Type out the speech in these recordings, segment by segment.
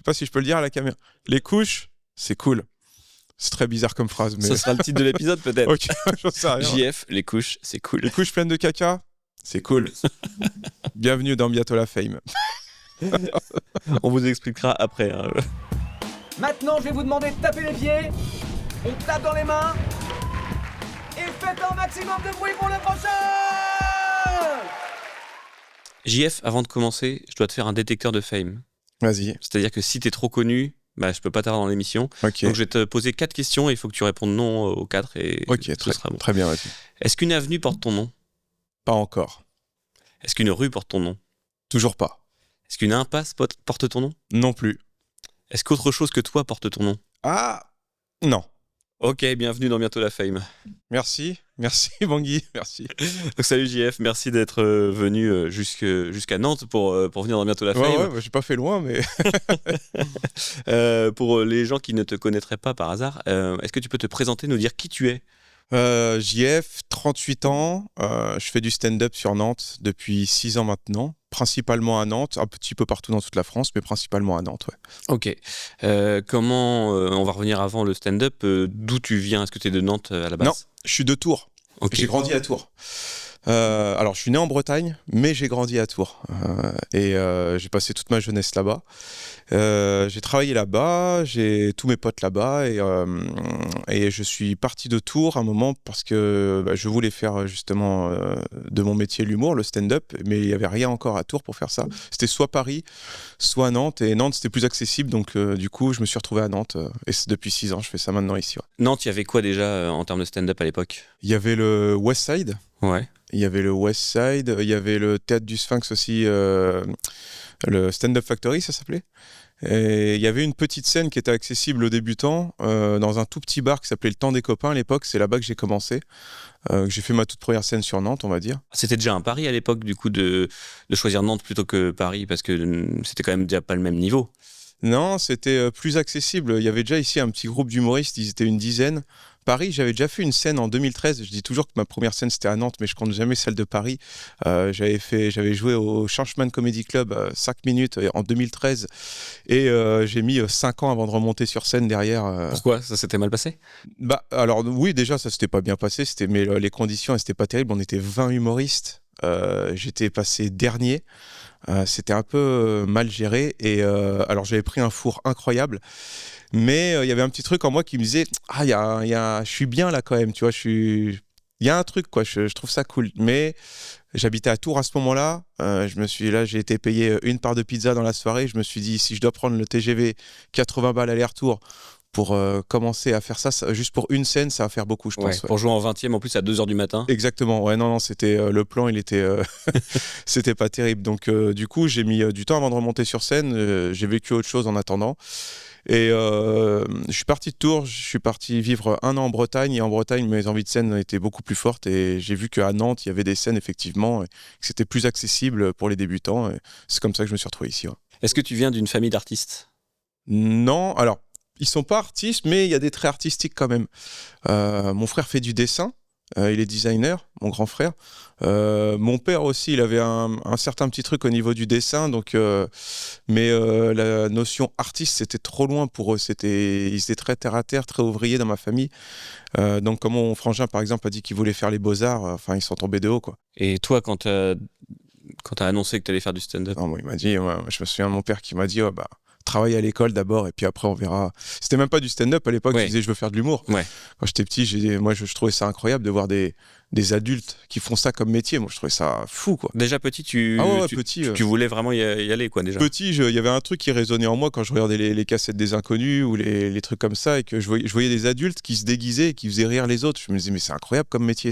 pas si je peux le dire à la caméra. Les couches, c'est cool. C'est très bizarre comme phrase. Mais... Ça sera le titre de l'épisode peut-être. Ok, j'en sais rien. JF, les couches, c'est cool. Les couches pleines de caca, c'est cool. Bienvenue dans Bientôt la Fame. On vous expliquera après. Hein. Maintenant, je vais vous demander de taper les pieds. On tape dans les mains. Et faites un maximum de bruit pour le prochain. JF, avant de commencer, je dois te faire un détecteur de fame. Vas-y. C'est-à-dire que si t'es trop connu, je peux pas t'avoir dans l'émission. Ok. Donc je vais te poser 4 questions et il faut que tu répondes non aux 4 et Ok, ce sera bon. très bien, vas-y. Est-ce qu'une avenue porte ton nom ? Pas encore. Est-ce qu'une rue porte ton nom ? Toujours pas. Est-ce qu'une impasse porte ton nom ? Non plus. Est-ce qu'autre chose que toi porte ton nom ? Ah, non. Ok, bienvenue dans Bientôt la Fame. Merci Bangui, merci. Donc, salut JF, merci d'être venu jusqu'à Nantes pour venir dans Bientôt la Fame. Ouais, j'ai pas fait loin, mais... Pour les gens qui ne te connaîtraient pas par hasard, est-ce que tu peux te présenter, nous dire qui tu es ? JF, 38 ans, je fais du stand-up sur Nantes depuis 6 ans maintenant, principalement à Nantes, un petit peu partout dans toute la France, mais principalement à Nantes, ouais. Ok. Comment, on va revenir avant le stand-up, d'où tu viens ? Est-ce que tu es de Nantes à la base ? Non, je suis de Tours. Ok. J'ai grandi à Tours. Alors, je suis né en Bretagne, mais j'ai grandi à Tours. Et j'ai passé toute ma jeunesse là-bas. J'ai travaillé là-bas, j'ai tous mes potes là-bas. Et je suis parti de Tours à un moment parce que je voulais faire justement de mon métier l'humour, le stand-up. Mais il n'y avait rien encore à Tours pour faire ça. C'était soit Paris, soit Nantes. Et Nantes, c'était plus accessible. Donc, du coup, je me suis retrouvé à Nantes. Et c'est depuis 6 ans, je fais ça maintenant ici. Ouais. Nantes, il y avait quoi déjà en termes de stand-up à l'époque ? Il y avait le West Side. Ouais. Il y avait le West Side, il y avait le Théâtre du Sphinx aussi, le Stand-Up Factory, ça s'appelait. Et il y avait une petite scène qui était accessible aux débutants dans un tout petit bar qui s'appelait Le Temps des Copains à l'époque. C'est là-bas que j'ai commencé. J'ai fait ma toute première scène sur Nantes, on va dire. C'était déjà un pari à l'époque, du coup, de choisir Nantes plutôt que Paris, parce que c'était quand même déjà pas le même niveau. Non, c'était plus accessible. Il y avait déjà ici un petit groupe d'humoristes, ils étaient une dizaine. Paris, j'avais déjà fait une scène en 2013. Je dis toujours que ma première scène c'était à Nantes, mais je compte jamais celle de Paris. J'avais joué au Changeman Comedy Club 5 minutes en 2013 et j'ai mis 5 ans avant de remonter sur scène derrière. Pourquoi ? Ça s'était mal passé ? Alors oui, déjà ça s'était pas bien passé, mais les conditions elles, c'était pas terrible. On était 20 humoristes. J'étais passé dernier. C'était un peu mal géré et alors j'avais pris un four incroyable. Mais il y avait un petit truc en moi qui me disait je suis bien là quand même, tu vois, il y a un truc quoi, je trouve ça cool. Mais j'habitais à Tours à ce moment-là, j'ai été payé une part de pizza dans la soirée, je me suis dit si je dois prendre le TGV 80 balles aller-retour pour commencer à faire ça, juste pour une scène, ça va faire beaucoup, je pense. Ouais. Pour jouer en 20e en plus à 2h du matin. Exactement, ouais, non, c'était le plan, il était c'était pas terrible. Donc du coup, j'ai mis du temps avant de remonter sur scène, j'ai vécu autre chose en attendant. Et je suis parti de Tours, je suis parti vivre 1 an en Bretagne, et en Bretagne, mes envies de scène étaient beaucoup plus fortes, et j'ai vu qu'à Nantes, il y avait des scènes, effectivement, et que c'était plus accessible pour les débutants, et c'est comme ça que je me suis retrouvé ici. Ouais. Est-ce que tu viens d'une famille d'artistes ? Non, alors, ils sont pas artistes, mais il y a des traits artistiques quand même. Mon frère fait du dessin, il est designer, mon grand frère. Mon père aussi, il avait un certain petit truc au niveau du dessin, donc, mais la notion artiste, c'était trop loin pour eux. Ils étaient très terre à terre, très ouvriers dans ma famille. Donc, comme mon frangin, par exemple, a dit qu'il voulait faire les beaux-arts, ils sont tombés de haut, quoi. Et toi, quand t'as annoncé que t'allais faire du stand-up ? Non, il m'a dit, je me souviens de mon père qui m'a dit, travaille à l'école d'abord et puis après on verra. C'était même pas du stand-up à l'époque, ouais. Je disais je veux faire de l'humour. Ouais. Quand j'étais petit, je trouvais ça incroyable de voir des adultes qui font ça comme métier. Moi je trouvais ça fou quoi. Déjà petit, tu voulais vraiment y aller quoi déjà. Petit, il y avait un truc qui résonnait en moi quand je regardais les cassettes des Inconnus ou les trucs comme ça et que je voyais des adultes qui se déguisaient et qui faisaient rire les autres. Je me disais mais c'est incroyable comme métier,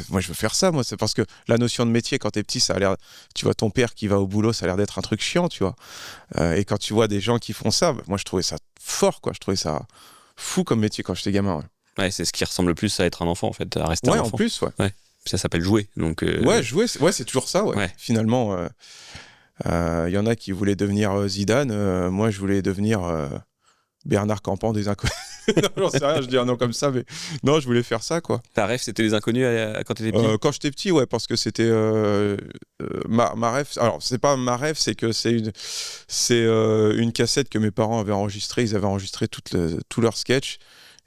moi je veux faire ça, c'est parce que la notion de métier quand t'es petit, ça a l'air, tu vois ton père qui va au boulot, ça a l'air d'être un truc chiant, tu vois. Et quand tu vois des gens qui font ça, moi je trouvais ça fort quoi, je trouvais ça fou comme métier quand j'étais gamin. Ouais, c'est ce qui ressemble le plus à être un enfant en fait, à rester un enfant. En plus, ouais. Ça s'appelle jouer, donc. Jouer, c'est toujours ça, ouais. Finalement, y en a qui voulaient devenir Zidane, moi je voulais devenir Bernard Campan des Inconnus. Non, j'en sais rien, je dis un nom comme ça, mais non, je voulais faire ça, quoi. Ta rêve, c'était les inconnus quand t'étais petit? Quand j'étais petit, ouais, parce que c'était ma rêve. Alors, c'est pas ma rêve, c'est que c'est une cassette que mes parents avaient enregistrée. Ils avaient enregistré tous leurs sketchs.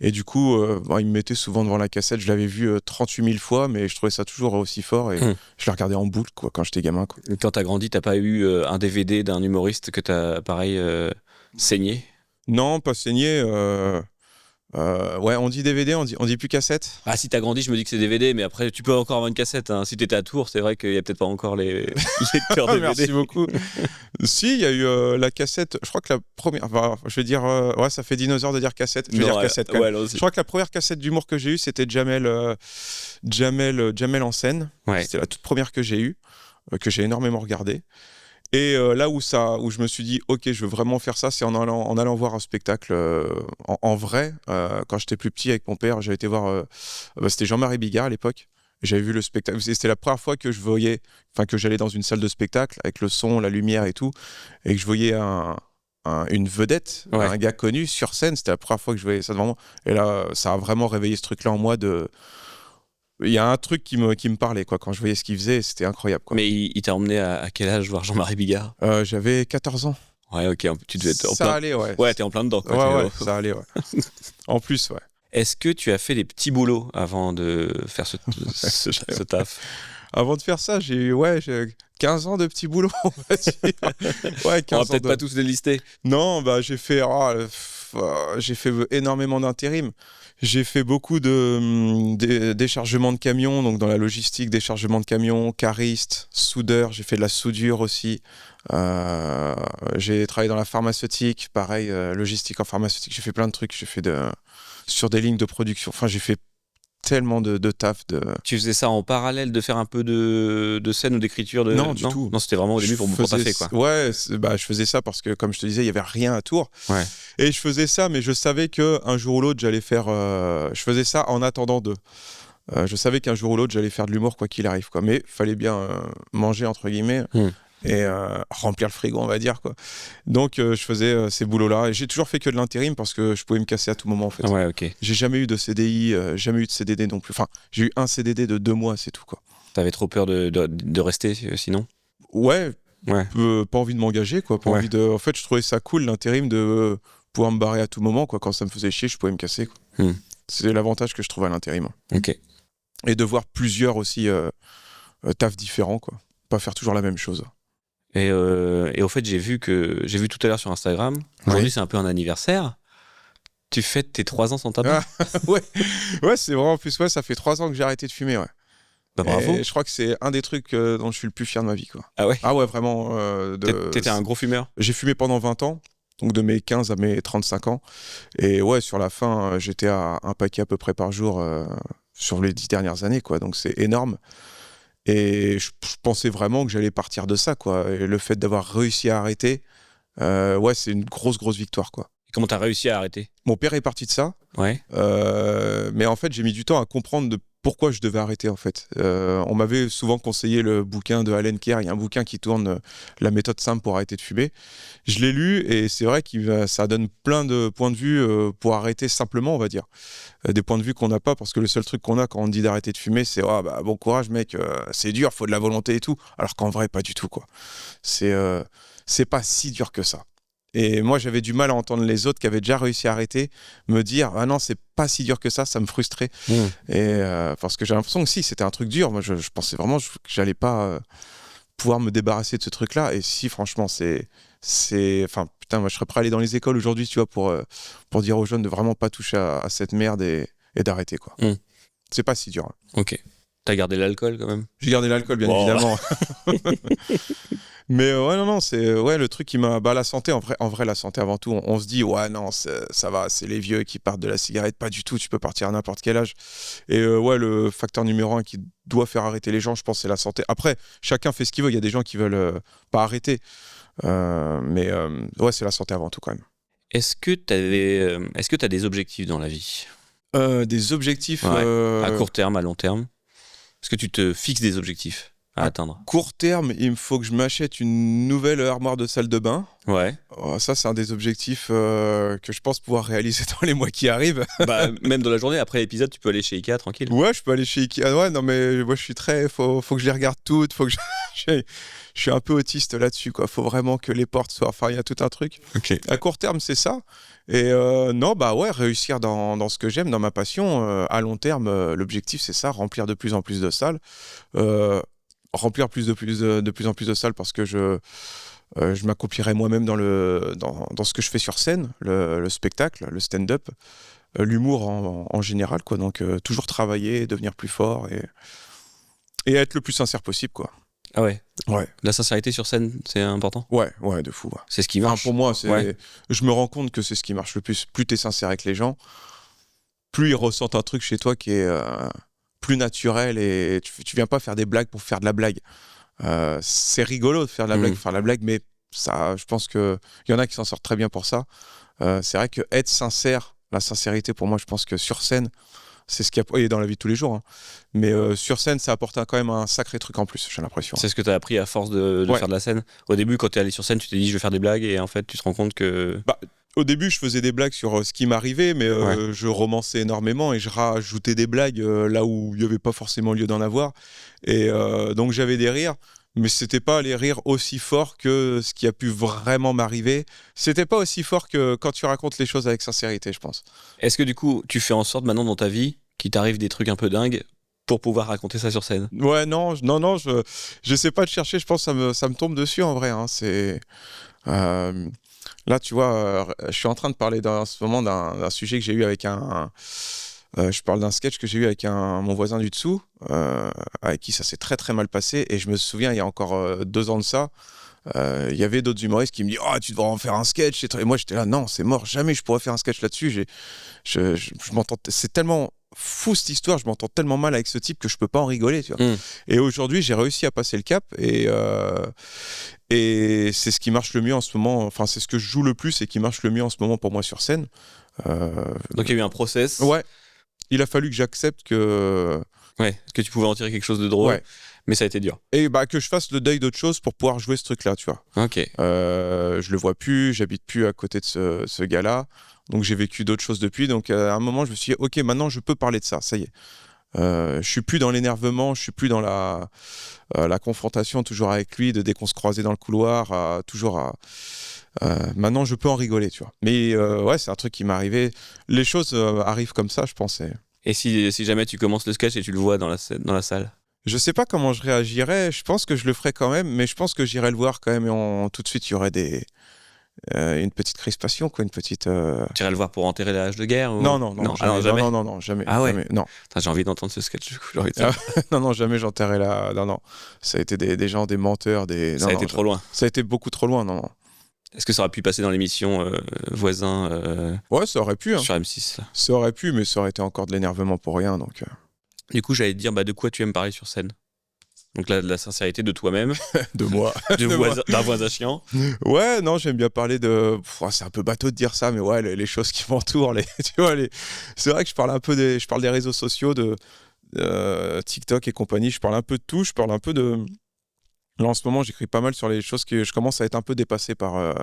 Et du coup, ils me mettaient souvent devant la cassette. Je l'avais vu 38 000 fois, mais je trouvais ça toujours aussi fort. Et je la regardais en boucle, quoi, quand j'étais gamin, quoi. Quand t'as grandi, t'as pas eu un DVD d'un humoriste que t'as, pareil, saigné? Non, pas saigné. Ouais, on dit DVD, on dit plus cassette. Ah, si t'as grandi, je me dis que c'est DVD, mais après, tu peux encore avoir une cassette. Hein. Si t'étais à Tours, c'est vrai qu'il y a peut-être pas encore les lecteurs DVD. Merci beaucoup. Si, il y a eu la cassette. Je crois que la première. Enfin, je vais dire. Ouais, ça fait dinosaure de dire cassette. Je vais dire cassette. Quand même. Je crois que la première cassette d'humour que j'ai eue, c'était Jamel en scène. Ouais. C'était la toute première que j'ai eue, que j'ai énormément regardée. Et là où je me suis dit, ok, je veux vraiment faire ça, c'est en allant voir un spectacle en vrai. Quand j'étais plus petit avec mon père, j'avais été voir, c'était Jean-Marie Bigard à l'époque. J'avais vu le spectacle. C'était la première fois que que j'allais dans une salle de spectacle avec le son, la lumière et tout, et que je voyais une vedette, un gars connu sur scène. C'était la première fois que je voyais ça devant moi. Et là, ça a vraiment réveillé ce truc-là en moi il y a un truc qui me parlait, quoi, quand je voyais ce qu'il faisait, c'était incroyable, quoi. Mais il t'a emmené à quel âge voir Jean-Marie Bigard? J'avais 14 ans. Ouais, ok, tu devais être en ça plein... allait, ouais. Ouais, t'es en plein dedans, quoi. Ouais, ça allait, ouais. En plus, ouais. Est-ce que tu as fait des petits boulots avant de faire ce taf? Avant de faire ça, j'ai 15 ans de petits boulots, on va dire. Ouais, 15 On va peut-être pas tous les lister. Non, j'ai fait énormément d'intérim. J'ai fait beaucoup de déchargements de camions, donc dans la logistique, déchargement de camions, cariste, soudeur. J'ai fait de la soudure aussi. J'ai travaillé dans la pharmaceutique, pareil, logistique en pharmaceutique. J'ai fait plein de trucs. J'ai fait sur des lignes de production. Enfin, j'ai fait tellement de taf. Tu faisais ça en parallèle de faire un peu de scène ou d'écriture Non, du tout. Non, c'était vraiment au début pour taffer, quoi. Ouais, je faisais ça parce que, comme je te disais, il n'y avait rien à Tours. Ouais. Et je faisais ça, mais je savais qu'un jour ou l'autre, j'allais faire... je faisais ça en attendant d'eux. Je savais qu'un jour ou l'autre, j'allais faire de l'humour, quoi qu'il arrive, quoi. Mais il fallait bien manger, entre guillemets, et remplir le frigo, on va dire, quoi. Donc, je faisais ces boulots-là. Et j'ai toujours fait que de l'intérim parce que je pouvais me casser à tout moment, en fait. Ouais, ok. J'ai jamais eu de CDI, jamais eu de CDD non plus. Enfin, j'ai eu un CDD de 2 mois, c'est tout, quoi. T'avais trop peur de rester, sinon? Ouais. Ouais. Pas envie de m'engager, quoi. En fait, je trouvais ça cool, l'intérim, de pouvoir me barrer à tout moment, quoi. Quand ça me faisait chier, je pouvais me casser, quoi. C'est l'avantage que je trouve à l'intérim. Ok. Et de voir plusieurs aussi tafs différents, quoi. Pas faire toujours la même chose. Et au fait, j'ai vu tout à l'heure sur Instagram, aujourd'hui c'est un peu un anniversaire. Tu fêtes tes 3 ans sans tabac? Ouais, c'est vrai. En plus, ça fait 3 ans que j'ai arrêté de fumer, ouais. Bah, bravo. Et je crois que c'est un des trucs dont je suis le plus fier de ma vie, quoi. Ah ouais? Ah ouais, vraiment. T'étais un gros fumeur? J'ai fumé pendant 20 ans, donc de mes 15 à mes 35 ans. Et ouais, sur la fin, j'étais à un paquet à peu près par jour sur les 10 dernières années, quoi. Donc c'est énorme. Et je pensais vraiment que j'allais partir de ça, quoi. Et le fait d'avoir réussi à arrêter, c'est une grosse victoire, quoi. Et comment t'as réussi à arrêter? Mon père est parti de ça. Ouais. Mais en fait, j'ai mis du temps à comprendre pourquoi je devais arrêter, en fait. On m'avait souvent conseillé le bouquin de Allen Kerr. Il y a un bouquin qui tourne, La méthode simple pour arrêter de fumer. Je l'ai lu et c'est vrai que ça donne plein de points de vue pour arrêter simplement, on va dire. Des points de vue qu'on n'a pas, parce que le seul truc qu'on a quand on dit d'arrêter de fumer, c'est bon courage, mec, c'est dur, faut de la volonté et tout. Alors qu'en vrai, pas du tout, quoi. C'est pas si dur que ça. Et moi, j'avais du mal à entendre les autres qui avaient déjà réussi à arrêter me dire « Ah non, c'est pas si dur que ça me frustrait. Et parce que j'ai l'impression que si, c'était un truc dur. Moi, je pensais vraiment que j'allais pas pouvoir me débarrasser de ce truc-là. Et si, franchement, enfin, putain, moi, je serais prêt à aller dans les écoles aujourd'hui, tu vois, pour dire aux jeunes de vraiment pas toucher à cette merde et d'arrêter, quoi. C'est pas si dur. Hein. Ok. T'as gardé l'alcool, quand même? J'ai gardé l'alcool, bien évidemment. Mais non, c'est le truc qui m'a... la santé, en vrai, la santé avant tout, on se dit, non, ça va, c'est les vieux qui partent de la cigarette. Pas du tout, tu peux partir à n'importe quel âge. Et le facteur numéro 1 qui doit faire arrêter les gens, je pense, c'est la santé. Après, chacun fait ce qu'il veut, il y a des gens qui veulent pas arrêter. Mais c'est la santé avant tout, quand même. Est-ce que t'as des objectifs dans la vie? Des objectifs... À court terme, à long terme? Est-ce que tu te fixes des objectifs? à atteindre? Court terme, il me faut que je m'achète une nouvelle armoire de salle de bain. Ouais. Ça, c'est un des objectifs que je pense pouvoir réaliser dans les mois qui arrivent. Bah, même dans la journée, après l'épisode, tu peux aller chez Ikea tranquille. Ouais, je peux aller chez Ikea. Ouais, non, mais moi, je suis très. Faut que je les regarde toutes. Faut que je suis un peu autiste là-dessus, quoi. Faut vraiment que les portes soient. Enfin, il y a tout un truc. Ok. À court terme, c'est ça. Et non, bah ouais, réussir dans ce que j'aime, dans ma passion. À long terme, l'objectif, c'est ça, remplir de plus en plus de salles. Remplir de plus en plus de salles parce que je m'accomplirai moi-même dans ce que je fais sur scène, le spectacle, le stand-up, l'humour en général, quoi. Donc toujours travailler, devenir plus fort et être le plus sincère possible, quoi. Ah ouais. Ouais. La sincérité sur scène, c'est important. Ouais, de fou. Ouais. C'est ce qui Enfin, marche. pour moi, Ouais. je me rends compte que c'est ce qui marche le plus. Plus t'es sincère avec les gens, plus ils ressentent un truc chez toi qui est plus naturel et tu viens pas faire des blagues pour faire de la blague. C'est rigolo de faire de la blague, faire de la blague, mais ça, je pense qu'il y en a qui s'en sortent très bien pour ça. C'est vrai que être sincère, la sincérité pour moi, je pense que sur scène, c'est ce qui et dans la vie de tous les jours. Hein. Mais sur scène, ça apporte quand même un sacré truc en plus, j'ai l'impression. C'est ce que tu as appris à force de faire de la scène. Au début, quand tu es allé sur scène, tu t'es dit je vais faire des blagues et en fait, tu te rends compte que. Bah, au début, je faisais des blagues sur ce qui m'arrivait, mais je romançais énormément et je rajoutais des blagues là où il n'y avait pas forcément lieu d'en avoir. Et donc, j'avais des rires, mais c'était pas les rires aussi forts que ce qui a pu vraiment m'arriver. C'était pas aussi fort que quand tu racontes les choses avec sincérité, je pense. Est-ce que du coup, tu fais en sorte maintenant dans ta vie qu'il t'arrive des trucs un peu dingues pour pouvoir raconter ça sur scène? Ouais, non, je sais pas de chercher, je pense que ça me tombe dessus en vrai. Hein, c'est. Là, tu vois, je suis en train de parler en ce moment d'un sujet que j'ai eu avec je parle d'un sketch que j'ai eu avec mon voisin du dessous, avec qui ça s'est très très mal passé. Et je me souviens, il y a encore 2 ans de ça, il y avait d'autres humoristes qui me disent « Oh, tu devrais en faire un sketch !» Et moi, j'étais là « Non, c'est mort, jamais je pourrais faire un sketch là-dessus. Je m'entends... C'est tellement fou cette histoire, je m'entends tellement mal avec ce type que je peux pas en rigoler. » tu vois. Et aujourd'hui, j'ai réussi à passer le cap et c'est ce qui marche le mieux en ce moment. Enfin, c'est ce que je joue le plus et qui marche le mieux en ce moment pour moi sur scène. Donc il y a eu un process. Ouais. Il a fallu que j'accepte que tu pouvais en tirer quelque chose de drôle, mais ça a été dur. Et que je fasse le deuil d'autre chose pour pouvoir jouer ce truc-là, tu vois. Ok. Je le vois plus, j'habite plus à côté de ce gars-là, donc j'ai vécu d'autres choses depuis. Donc à un moment, je me suis dit, ok, maintenant je peux parler de ça, ça y est. Je suis plus dans l'énervement, je suis plus dans la confrontation toujours avec lui, dès qu'on se croisait dans le couloir, maintenant je peux en rigoler, tu vois. Mais ouais, c'est un truc qui m'est arrivé. Les choses arrivent comme ça, je pense. Et si jamais tu commences le sketch et tu le vois dans la salle? Je sais pas comment je réagirais, je pense que je le ferais quand même, mais je pense que j'irais le voir quand même et tout de suite il y aurait une petite crispation, quoi, une petite... Tu irais le voir pour enterrer la hache de guerre ou... Non, jamais. Non, jamais. Ah ouais. Jamais, non. Putain, j'ai envie d'entendre ce sketch, du coup, j'ai envie de savoir. Non, jamais j'enterrais la... Non. Ça a été des gens, des menteurs, Ça a été trop loin. Ça a été beaucoup trop loin, non. Est-ce que ça aurait pu passer dans l'émission Voisin Ouais, ça aurait pu. Hein. Sur M6 là. Ça aurait pu, mais ça aurait été encore de l'énervement pour rien, donc... Du coup, j'allais te dire, de quoi tu aimes parler sur scène? Donc là, de la sincérité de toi-même. De moi. D'un voisin chiant. Ouais, non, j'aime bien parler de... c'est un peu bateau de dire ça, mais ouais, les choses qui m'entourent. Tu vois, c'est vrai que je parle un peu je parle des réseaux sociaux, de TikTok et compagnie. Je parle un peu de tout. Je parle un peu de... Là, en ce moment, j'écris pas mal sur les choses que je commence à être un peu dépassé par...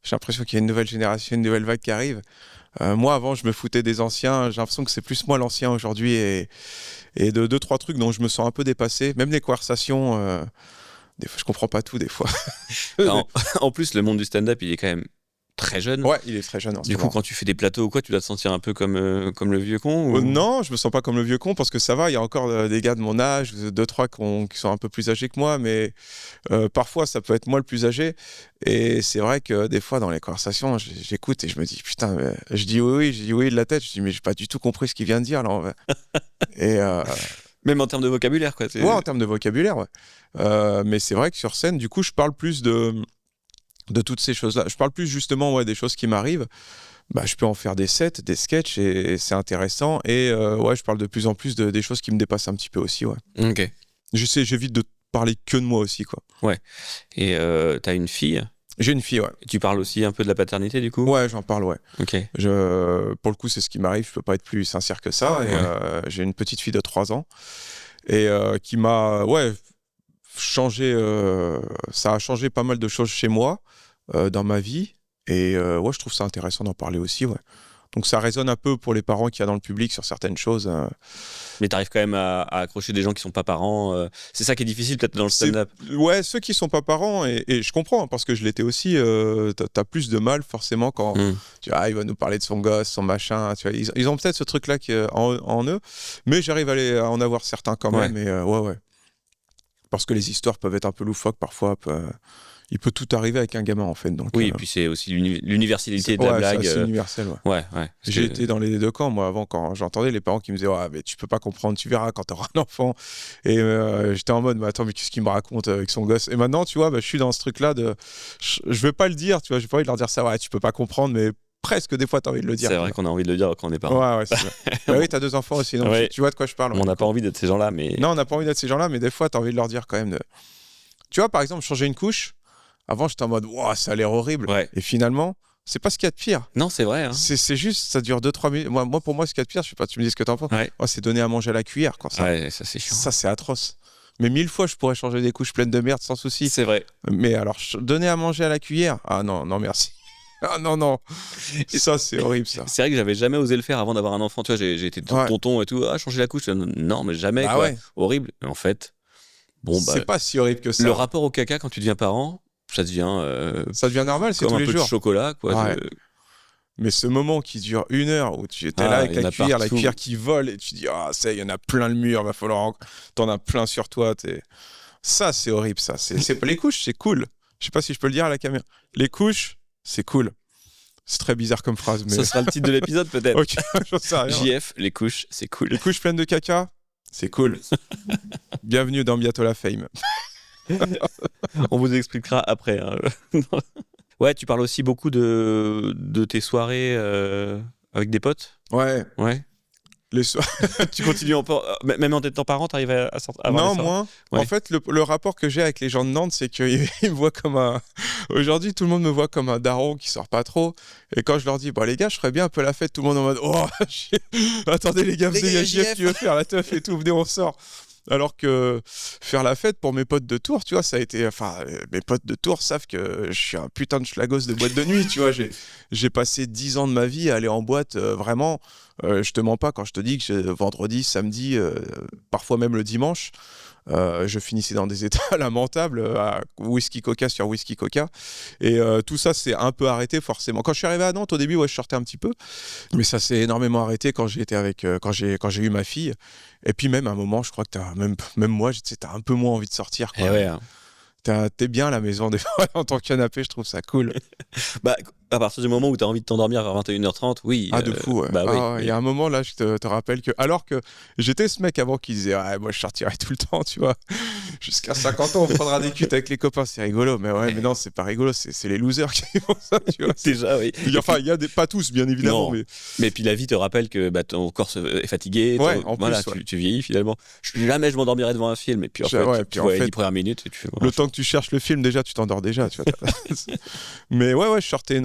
J'ai l'impression qu'il y a une nouvelle génération, une nouvelle vague qui arrive. Moi, avant, je me foutais des anciens. J'ai l'impression que c'est plus moi l'ancien aujourd'hui et de 2-3 trucs dont je me sens un peu dépassé. Même les conversations, des fois, je comprends pas tout, des fois. En plus, le monde du stand-up, il est quand même très jeune. Ouais, il est très jeune. Du coup, quand tu fais des plateaux ou quoi, tu dois te sentir un peu comme le vieux con ou... Non, je me sens pas comme le vieux con parce que ça va, il y a encore des gars de mon âge, 2-3 qui sont un peu plus âgés que moi, mais parfois ça peut être moi le plus âgé. Et c'est vrai que des fois dans les conversations, j'écoute et je me dis putain, je dis oui de la tête, je dis mais j'ai pas du tout compris ce qu'il vient de dire là. Et même en termes de vocabulaire, quoi. Ouais, en termes de vocabulaire, ouais. Mais c'est vrai que sur scène, du coup, je parle plus de toutes ces choses-là. Je parle plus justement des choses qui m'arrivent. Je peux en faire des sets, des sketchs et c'est intéressant. Et je parle de plus en plus des choses qui me dépassent un petit peu aussi. Ouais. Ok. J'évite de parler que de moi aussi, quoi. Ouais. Et t'as une fille? J'ai une fille, ouais. Et tu parles aussi un peu de la paternité, du coup? Ouais, j'en parle, ouais. Ok. Pour le coup, c'est ce qui m'arrive. Je peux pas être plus sincère que ça. Et j'ai une petite fille de 3 ans et qui m'a, ça a changé pas mal de choses chez moi, dans ma vie. Et ouais, je trouve ça intéressant d'en parler aussi, ouais. Donc ça résonne un peu pour les parents qu'il y a dans le public sur certaines choses. Mais t'arrives quand même à accrocher des gens qui sont pas parents. C'est ça qui est difficile peut-être dans le stand-up. Ouais, ceux qui sont pas parents, et je comprends, hein, parce que je l'étais aussi, t'as plus de mal forcément quand tu vois, il va nous parler de son gosse, son machin. Tu vois, ils ont peut-être ce truc-là en eux, mais j'arrive à en avoir certains quand même. Et ouais. Parce que les histoires peuvent être un peu loufoques parfois. Il peut tout arriver avec un gamin en fait. Donc, oui, et puis c'est aussi l'universalité de la blague. C'est universel. Ouais. J'ai été dans les deux camps, moi, avant, quand j'entendais les parents qui me disaient mais tu peux pas comprendre, tu verras quand t'auras un enfant. Et j'étais en mode, mais attends, mais qu'est-ce qu'il me raconte avec son gosse? Et maintenant, tu vois, je suis dans ce truc-là de. Je vais pas le dire, tu vois, j'ai pas envie de leur dire ça, ouais, tu peux pas comprendre, mais presque des fois, t'as envie de le dire. C'est vrai qu'on a envie de le dire quand on est parent. Ouais, c'est ça. Oui, t'as 2 enfants aussi, donc tu vois de quoi je parle. On n'a pas envie d'être ces gens-là, mais. Non, on n'a pas envie d'être ces gens-là, mais des fois, t'as envie de leur dire quand même. Tu vois, par exemple, changer une couche. Avant, j'étais en mode, ça a l'air horrible. Ouais. Et finalement, c'est pas ce qu'il y a de pire. Non, c'est vrai. Hein. C'est juste, ça dure 2-3 minutes. Moi, pour moi, ce qu'il y a de pire, je sais pas, tu me dis ce que t'en penses. Ouais. Moi, c'est donner à manger à la cuillère. Quand ça. Ouais, ça, c'est chiant. Ça, c'est atroce. Mais 1000 fois, je pourrais changer des couches pleines de merde sans souci. C'est vrai. Mais alors, donner à manger à la cuillère, non, merci. Ah non. Ça, c'est horrible, ça. C'est vrai que j'avais jamais osé le faire avant d'avoir un enfant. Tu vois, j'ai été tonton et tout. Changer la couche. Non, mais jamais. Quoi. Ouais. Horrible. Mais en fait, c'est pas si horrible que ça. Le rapport au caca quand tu deviens parent, ça devient normal, c'est comme tous les jours. Un peu de chocolat, quoi. Ouais. Mais ce moment qui dure 1 heure où tu étais là avec la cuillère qui vole et tu dis ça, il y en a plein le mur, va falloir t'en as plein sur toi. Ça, c'est horrible, ça. C'est les couches, c'est cool. Je sais pas si je peux le dire à la caméra. Les couches, c'est cool. C'est très bizarre comme phrase, mais ça sera le titre de l'épisode peut-être. Ok, j'en sais rien. JF, les couches, c'est cool. Les couches pleines de caca, c'est cool. Bienvenue dans Bientôt la Fame. On vous expliquera après. Hein. Ouais, tu parles aussi beaucoup de tes soirées avec des potes. Ouais. Les tu continues même en étant parent, t'arrives à sortir. Non, moins. Ouais. En fait, le rapport que j'ai avec les gens de Nantes, c'est qu'ils me voient comme un. Aujourd'hui, tout le monde me voit comme un daron qui sort pas trop. Et quand je leur dis, les gars, je ferais bien un peu la fête, tout le monde en mode, attendez les gars, il y a JF qui veut faire la teuf et tout, venez, on sort. Alors que faire la fête pour mes potes de Tours, tu vois, ça a été. Enfin, mes potes de Tours savent que je suis un putain de schlagos de boîte de nuit, tu vois. J'ai passé 10 ans de ma vie à aller en boîte, vraiment. Je te mens pas quand je te dis que vendredi, samedi, parfois même le dimanche, je finissais dans des états lamentables, à whisky coca sur whisky coca. Et tout ça s'est un peu arrêté forcément. Quand je suis arrivé à Nantes, au début, je sortais un petit peu. Mais ça s'est énormément arrêté quand j'ai été quand j'ai eu ma fille. Et puis même à un moment, je crois que même moi, t'as un peu moins envie de sortir, quoi. Ouais, hein. T'es bien à la maison des fois en tant que canapé, je trouve ça cool. À partir du moment où t'as envie de t'endormir vers 21h30, oui. De fou, ouais. Il y a un moment là, je te rappelle que, alors que j'étais ce mec avant qui disait moi je sortirai tout le temps, tu vois, jusqu'à 50 ans on prendra des cuites avec les copains, c'est rigolo, mais non, c'est pas rigolo, c'est les losers qui font ça, tu vois. Déjà, oui. Enfin, il y a pas tous, bien évidemment, mais puis la vie te rappelle que ton corps est fatigué, tu vieillis finalement. Jamais je m'endormirai devant un film, et puis en fait, tu vois les 10 premières minutes et tu fais, le temps que tu cherches le film, déjà tu t'endors déjà, tu vois. Mais je sortais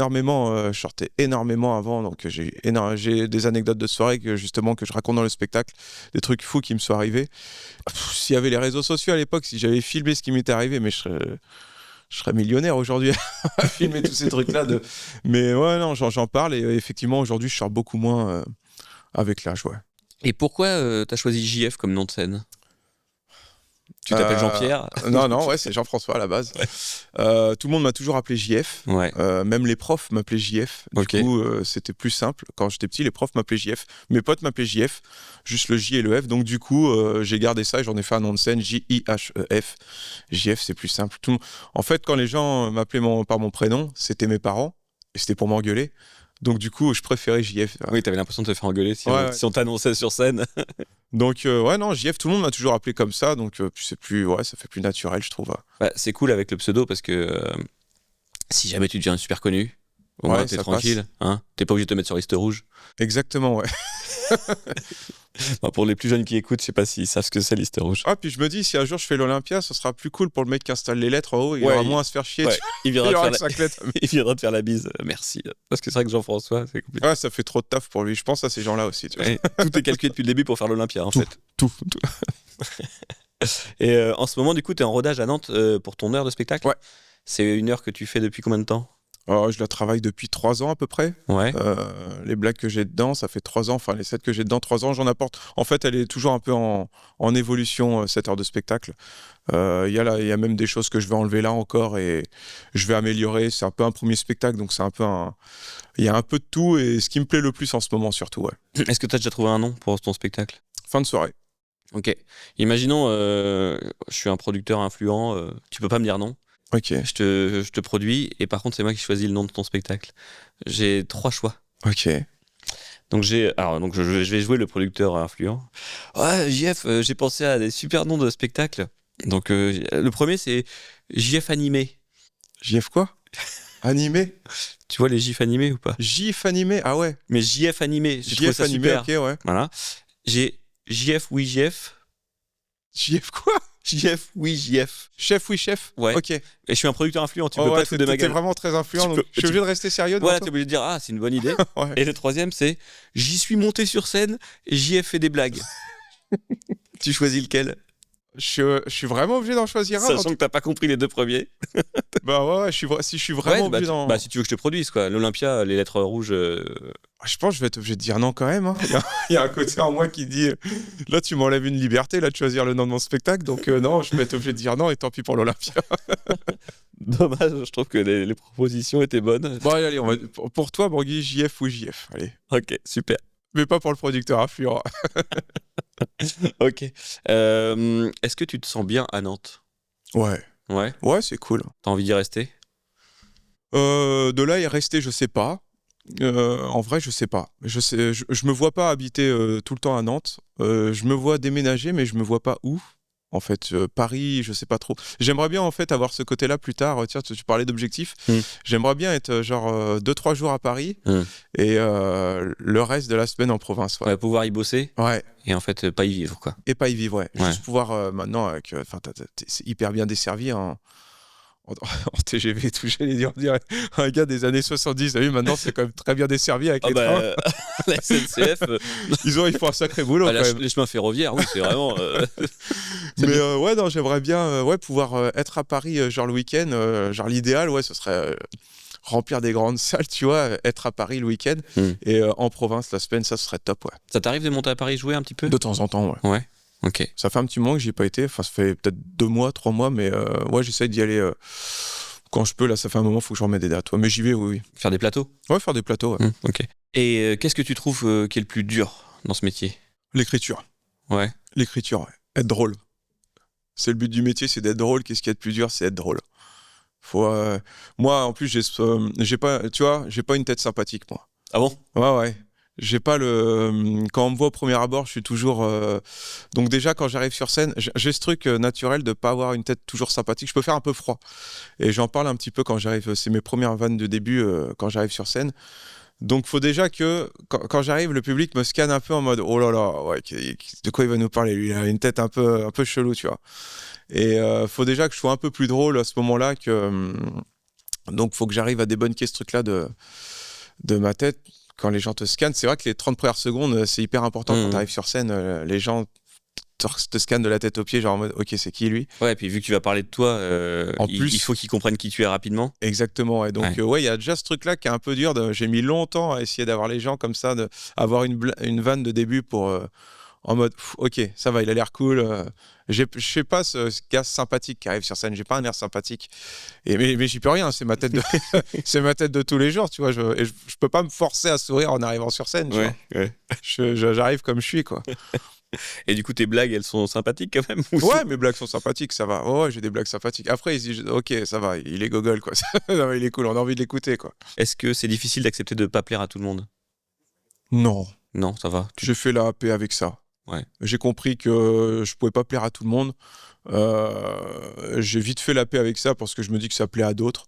énormément avant, donc j'ai des anecdotes de soirée que je raconte dans le spectacle, des trucs fous qui me sont arrivés. S'il y avait les réseaux sociaux à l'époque, si j'avais filmé ce qui m'était arrivé, mais je serais millionnaire aujourd'hui à filmer tous ces trucs-là. Mais non, j'en parle, et effectivement aujourd'hui je sors beaucoup moins avec l'âge, ouais. Et pourquoi t'as choisi JF comme nom de scène ? Tu t'appelles Jean-Pierre ? Non, c'est Jean-François à la base. Ouais. Tout le monde m'a toujours appelé JF. Ouais. Même les profs m'appelaient JF. Du coup, c'était plus simple. Quand j'étais petit, les profs m'appelaient JF. Mes potes m'appelaient JF, juste le J et le F. Donc du coup, j'ai gardé ça et j'en ai fait un nom de scène, JIHEF. JF, c'est plus simple. En fait, quand les gens m'appelaient par mon prénom, c'était mes parents et c'était pour m'engueuler. Donc du coup, je préférais JF. Oui, t'avais l'impression de te faire engueuler si on t'annonçait sur scène. Donc non, JF, tout le monde m'a toujours appelé comme ça, donc ça fait plus naturel, je trouve. C'est cool avec le pseudo parce que si jamais tu deviens super connu, au moins t'es tranquille, hein, t'es pas obligé de te mettre sur liste rouge. Exactement, ouais. Pour les plus jeunes qui écoutent, je sais pas s'ils savent ce que c'est liste rouge. Puis je me dis, si un jour je fais l'Olympia, ce sera plus cool pour le mec qui installe les lettres en haut, il aura moins à se faire chier. Il viendra te faire la bise, merci. Parce que c'est vrai que Jean-François, c'est compliqué. Ouais, ça fait trop de taf pour lui, je pense à ces gens-là aussi. Tu vois. Tout est calculé depuis le début pour faire l'Olympia, en fait. Tout. Et en ce moment, du coup, tu es en rodage à Nantes pour ton heure de spectacle. Ouais. C'est une heure que tu fais depuis combien de temps? Je la travaille depuis 3 ans à peu près. Ouais. Les blagues que j'ai dedans, ça fait 3 ans. Enfin, les sets que j'ai dedans, 3 ans, j'en apporte. En fait, elle est toujours un peu en évolution, cette heure de spectacle. Il y a même des choses que je vais enlever là encore et je vais améliorer. C'est un peu un premier spectacle, donc c'est un peu il y a un peu de tout et ce qui me plaît le plus en ce moment surtout. Ouais. Est-ce que tu as déjà trouvé un nom pour ton spectacle? Fin de soirée. Ok. Imaginons, je suis un producteur influent, tu peux pas me dire non. Ok. Je te produis et par contre, c'est moi qui choisis le nom de ton spectacle. J'ai 3 choix. Ok. Donc je vais jouer le producteur influent. Ouais, JF, j'ai pensé à des super noms de spectacles. Donc le premier c'est JF animé. JF quoi? Animé? Tu vois les GIF animés ou pas? GIF animé? Ah ouais. Mais JF animé, j'ai trouvé JF ça animé, super. ok, ouais. Voilà. J'ai JF oui JF. JF quoi? JF oui JF. Chef, oui, chef. Ouais. Ok. Et je suis un producteur influent, tu Oh peux ouais, pas te foutre de ma t'es gueule. vraiment très influent, Tu donc peux- je suis obligé de rester sérieux devant Voilà, toi. t'es obligé de dire c'est une bonne idée. Ouais. Et le troisième c'est j'y suis monté sur scène et JF fait des blagues. Tu choisis lequel? Je suis vraiment obligé d'en choisir un. Sachant que t'as pas compris les 2 premiers. Bah ouais, si je suis vraiment obligé d'en. Bah si tu veux que je te produise quoi. L'Olympia, les lettres rouges. Je pense que je vais être obligé de dire non quand même. Hein. Il y a un côté en moi qui dit là, tu m'enlèves une liberté là, de choisir le nom de mon spectacle. Donc non, je vais être obligé de dire non et tant pis pour l'Olympia. Dommage, je trouve que les propositions étaient bonnes. Bon, allez, on va... pour toi, Borghi, JF ou JF. Allez. Ok, super. Mais pas pour le producteur influent. Ok. Est-ce que tu te sens bien à Nantes? Ouais. Ouais. Ouais, c'est cool. T'as envie d'y rester? De là y rester, je sais pas. En vrai, je sais pas. Je me vois pas habiter tout le temps à Nantes. Je me vois déménager, mais je me vois pas où. En fait, Paris, je sais pas trop. J'aimerais bien en fait avoir ce côté-là plus tard. Tiens, tu parlais d'objectifs. J'aimerais bien être genre 2-3 jours à Paris et le reste de la semaine en province. Ouais. Ouais, pouvoir y bosser Ouais. et en fait pas y vivre quoi. Et pas y vivre, ouais. Ouais. Juste pouvoir maintenant, avec, c'est hyper bien desservi en TGV et tout. J'allais dire un gars des années 70, maintenant c'est quand même très bien desservi avec les trains. La SNCF, Ils font un sacré boulot quand même. les chemins ferroviaires, oui, c'est vraiment. Mais ouais, non, j'aimerais bien pouvoir être à Paris genre le week-end. Genre l'idéal, ouais, ce serait remplir des grandes salles, tu vois, être à Paris le week-end et en province la semaine, ça serait top, ouais. Ça t'arrive de monter à Paris jouer un petit peu? De temps en temps, ouais. Ouais. Ok. Ça fait un petit moment que j'y ai pas été. Enfin, ça fait peut-être 2 mois, 3 mois, mais ouais, j'essaye d'y aller quand je peux. Là, ça fait un moment, faut que je remette des dates. Ouais, mais j'y vais, oui. Faire des plateaux? Ouais, faire des plateaux, ouais. Ok. Et qu'est-ce que tu trouves qui est le plus dur dans ce métier? L'écriture. Ouais. L'écriture, ouais. Être drôle. C'est le but du métier, c'est d'être drôle. Qu'est-ce qu'il y a de plus dur? C'est être drôle. Moi, en plus, j'ai pas, tu vois, j'ai pas une tête sympathique, moi. Ah bon? Ouais. J'ai pas quand on me voit au premier abord, je suis toujours donc déjà quand j'arrive sur scène, j'ai ce truc naturel de pas avoir une tête toujours sympathique. Je peux faire un peu froid et j'en parle un petit peu quand j'arrive. C'est mes premières vannes de début quand j'arrive sur scène. Donc faut déjà que quand j'arrive, le public me scanne un peu en mode oh là là, ouais, de quoi il va nous parler lui? Il a une tête un peu chelou, tu vois. Et faut déjà que je sois un peu plus drôle à ce moment-là donc faut que j'arrive à débunker ce truc-là de ma tête. Quand les gens te scannent, c'est vrai que les 30 premières secondes, c'est hyper important quand tu arrives sur scène. Les gens te scannent de la tête aux pieds, genre en mode ok, c'est qui lui? Ouais, et puis vu que tu vas parler de toi, plus, il faut qu'ils comprennent qui tu es rapidement. Exactement. Et donc, il y a déjà ce truc-là qui est un peu dur. J'ai mis longtemps à essayer d'avoir les gens comme ça, avoir une vanne de début pour. En mode, ok, ça va, il a l'air cool. Je sais pas ce gars sympathique qui arrive sur scène, j'ai pas un air sympathique. Mais j'y peux rien, c'est ma tête c'est ma tête de tous les jours, tu vois. Je peux pas me forcer à sourire en arrivant sur scène. Ouais. J'arrive comme je suis, quoi. Et du coup, tes blagues, elles sont sympathiques quand même? Ouais, mes blagues sont sympathiques, ça va. Ouais, j'ai des blagues sympathiques. Après, ils se disent, ok, ça va, il est gogol, quoi. Non, il est cool, on a envie de l'écouter, quoi. Est-ce que c'est difficile d'accepter de pas plaire à tout le monde? Non. Non, ça va. J'ai fait la paix avec ça. Ouais. J'ai compris que je pouvais pas plaire à tout le monde. J'ai vite fait la paix avec ça parce que je me dis que ça plaît à d'autres.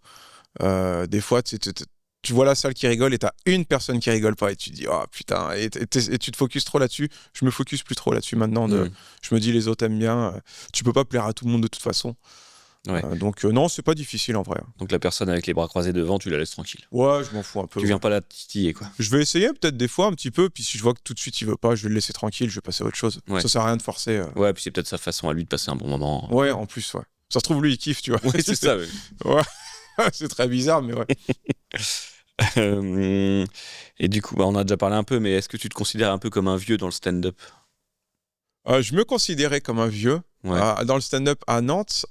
Des fois, tu vois la salle qui rigole et t'as une personne qui rigole pas et tu te dis oh putain, et tu te focuses trop là-dessus. Je me focus plus trop là-dessus maintenant. Je me dis les autres aiment bien. Tu peux pas plaire à tout le monde de toute façon. Ouais. Donc non, c'est pas difficile en vrai. Donc la personne avec les bras croisés devant, tu la laisses tranquille. Ouais, je m'en fous un peu. Tu viens pas la titiller, quoi. Je vais essayer peut-être des fois un petit peu, puis si je vois que tout de suite il veut pas, je vais le laisser tranquille, je vais passer à autre chose. Ouais. Ça sert à rien de forcer. Ouais, puis c'est peut-être sa façon à lui de passer un bon moment. Ouais, en plus, ouais. Ça se trouve, lui, il kiffe, tu vois. Ouais, c'est ça, ouais. Ouais. C'est très bizarre, mais ouais. Et du coup, on a déjà parlé un peu, mais est-ce que tu te considères un peu comme un vieux dans le stand-up? Je me considérais comme un vieux dans le stand-up à Nantes.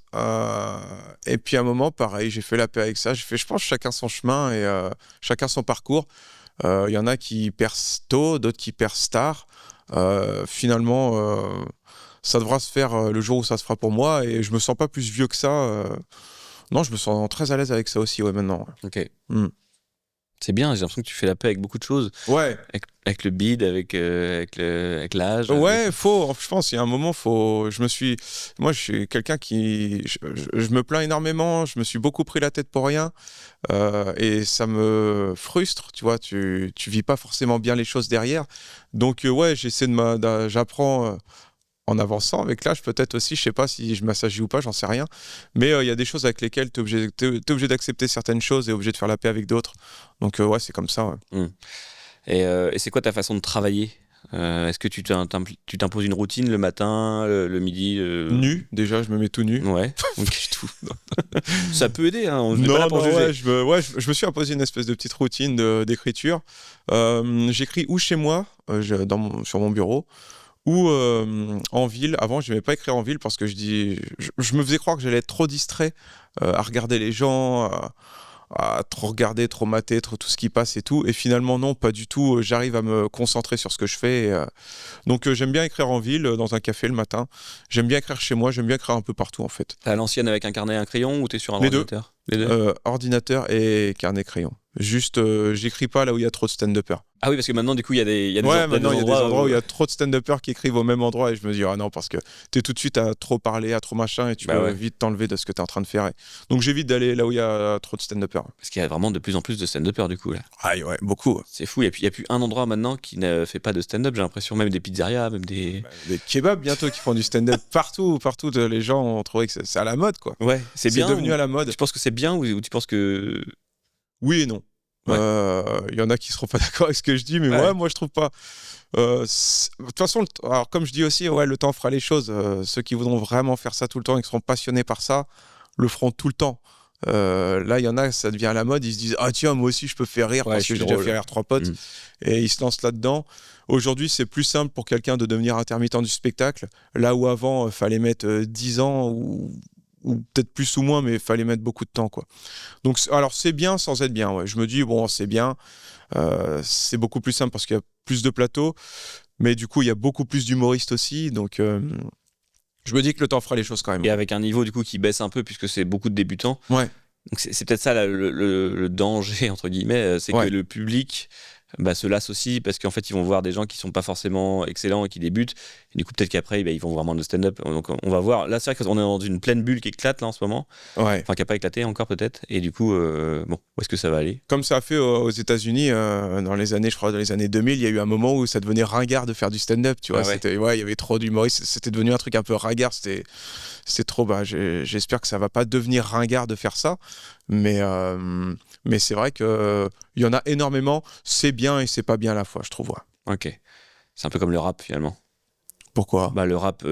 Et puis à un moment, pareil, j'ai fait la paix avec ça. J'ai fait, je pense, chacun son chemin et chacun son parcours. Il y en a qui percent tôt, d'autres qui percent tard. Finalement, ça devra se faire le jour où ça se fera pour moi. Et je me sens pas plus vieux que ça. Non, je me sens très à l'aise avec ça aussi, maintenant. Ok. Mm. C'est bien, j'ai l'impression que tu fais la paix avec beaucoup de choses. Ouais. Avec le bide, avec l'âge. Ouais, je pense, il y a un moment, moi, je suis quelqu'un qui, je me plains énormément, je me suis beaucoup pris la tête pour rien, et ça me frustre, tu vois, tu vis pas forcément bien les choses derrière. Donc, ouais, j'apprends en avançant avec l'âge, peut-être aussi, je sais pas si je m'assagis ou pas, j'en sais rien. Mais il y a des choses avec lesquelles t'es obligé d'accepter certaines choses et obligé de faire la paix avec d'autres. Donc, ouais, c'est comme ça, ouais. Et c'est quoi ta façon de travailler? Est-ce que tu t'imposes une routine le matin, le midi Nu, déjà, je me mets tout nu. Ouais, ok, tout. Ça peut aider, hein, on n'est pas Non, là pour juger. ouais, je me suis imposé une espèce de petite routine d'écriture. J'écris ou chez moi, sur mon bureau, ou en ville. Avant, je n'aimais pas écrire en ville parce que je me faisais croire que j'allais être trop distrait à regarder les gens, à trop regarder, trop mater, tout ce qui passe et tout. Et finalement, non, pas du tout. J'arrive à me concentrer sur ce que je fais. Donc, j'aime bien écrire en ville, dans un café le matin. J'aime bien écrire chez moi. J'aime bien écrire un peu partout, en fait. T'es à l'ancienne avec un carnet et un crayon ou t'es sur un Les deux. ordinateur? Les deux. Ordinateur et carnet-crayon. Juste, j'écris pas là où il y a trop de stand-uppers. Ah oui, parce que maintenant, du coup, il y a des Maintenant, il y a des endroits où il y a trop de stand-uppers qui écrivent au même endroit et je me dis, ah non, parce que t'es tout de suite à trop parler, à trop machin et tu peux vite t'enlever de ce que t'es en train de faire. Donc, j'évite d'aller là où il y a trop de stand-uppers. Parce qu'il y a vraiment de plus en plus de stand-uppers, du coup. Là. Ah ouais, beaucoup. C'est fou. Il n'y a plus un endroit maintenant qui ne fait pas de stand-up. J'ai l'impression, même des pizzerias, même des. Des kebabs bientôt qui font du stand-up partout. Les gens ont trouvé que c'est à la mode, quoi. Ouais, c'est bien. C'est devenu à la mode. Tu penses que c'est bien ou tu penses que. Oui et non. Ouais. Y en a qui seront pas d'accord avec ce que je dis, mais moi je trouve pas. De toute façon, alors comme je dis aussi, le temps fera les choses. Ceux qui voudront vraiment faire ça tout le temps et qui seront passionnés par ça, le feront tout le temps. Là, il y en a, ça devient à la mode, ils se disent ah tiens, moi aussi je peux faire rire parce que j'ai déjà fait rire 3 potes et ils se lancent là-dedans. Aujourd'hui, c'est plus simple pour quelqu'un de devenir intermittent du spectacle, là où avant, fallait mettre 10 ans ou peut-être plus ou moins, mais il fallait mettre beaucoup de temps, quoi. Donc, alors c'est bien sans être bien, ouais. Je me dis, bon, c'est bien, c'est beaucoup plus simple parce qu'il y a plus de plateaux, mais du coup, il y a beaucoup plus d'humoristes aussi, donc je me dis que le temps fera les choses quand même. Et avec un niveau, du coup, qui baisse un peu, puisque c'est beaucoup de débutants. Ouais. Donc, c'est peut-être ça, là, le danger, entre guillemets, c'est que le public se lasse aussi, parce qu'en fait, ils vont voir des gens qui sont pas forcément excellents et qui débutent. Et du coup, peut-être qu'après, ils vont vraiment le stand-up. Donc, on va voir. Là, c'est vrai qu'on est dans une pleine bulle qui éclate, là, en ce moment. Ouais. Enfin, qui n'a pas éclaté encore, peut-être. Et du coup, où est-ce que ça va aller? Comme ça a fait aux États-Unis dans les années 2000, il y a eu un moment où ça devenait ringard de faire du stand-up, tu vois. Il y avait trop d'humoristes. C'était devenu un truc un peu ringard. C'était trop. J'espère que ça va pas devenir ringard de faire ça. Mais c'est vrai qu'il y en a énormément. C'est bien et c'est pas bien à la fois, je trouve. Ouais. Ok. C'est un peu comme le rap, finalement. Pourquoi ? Le rap,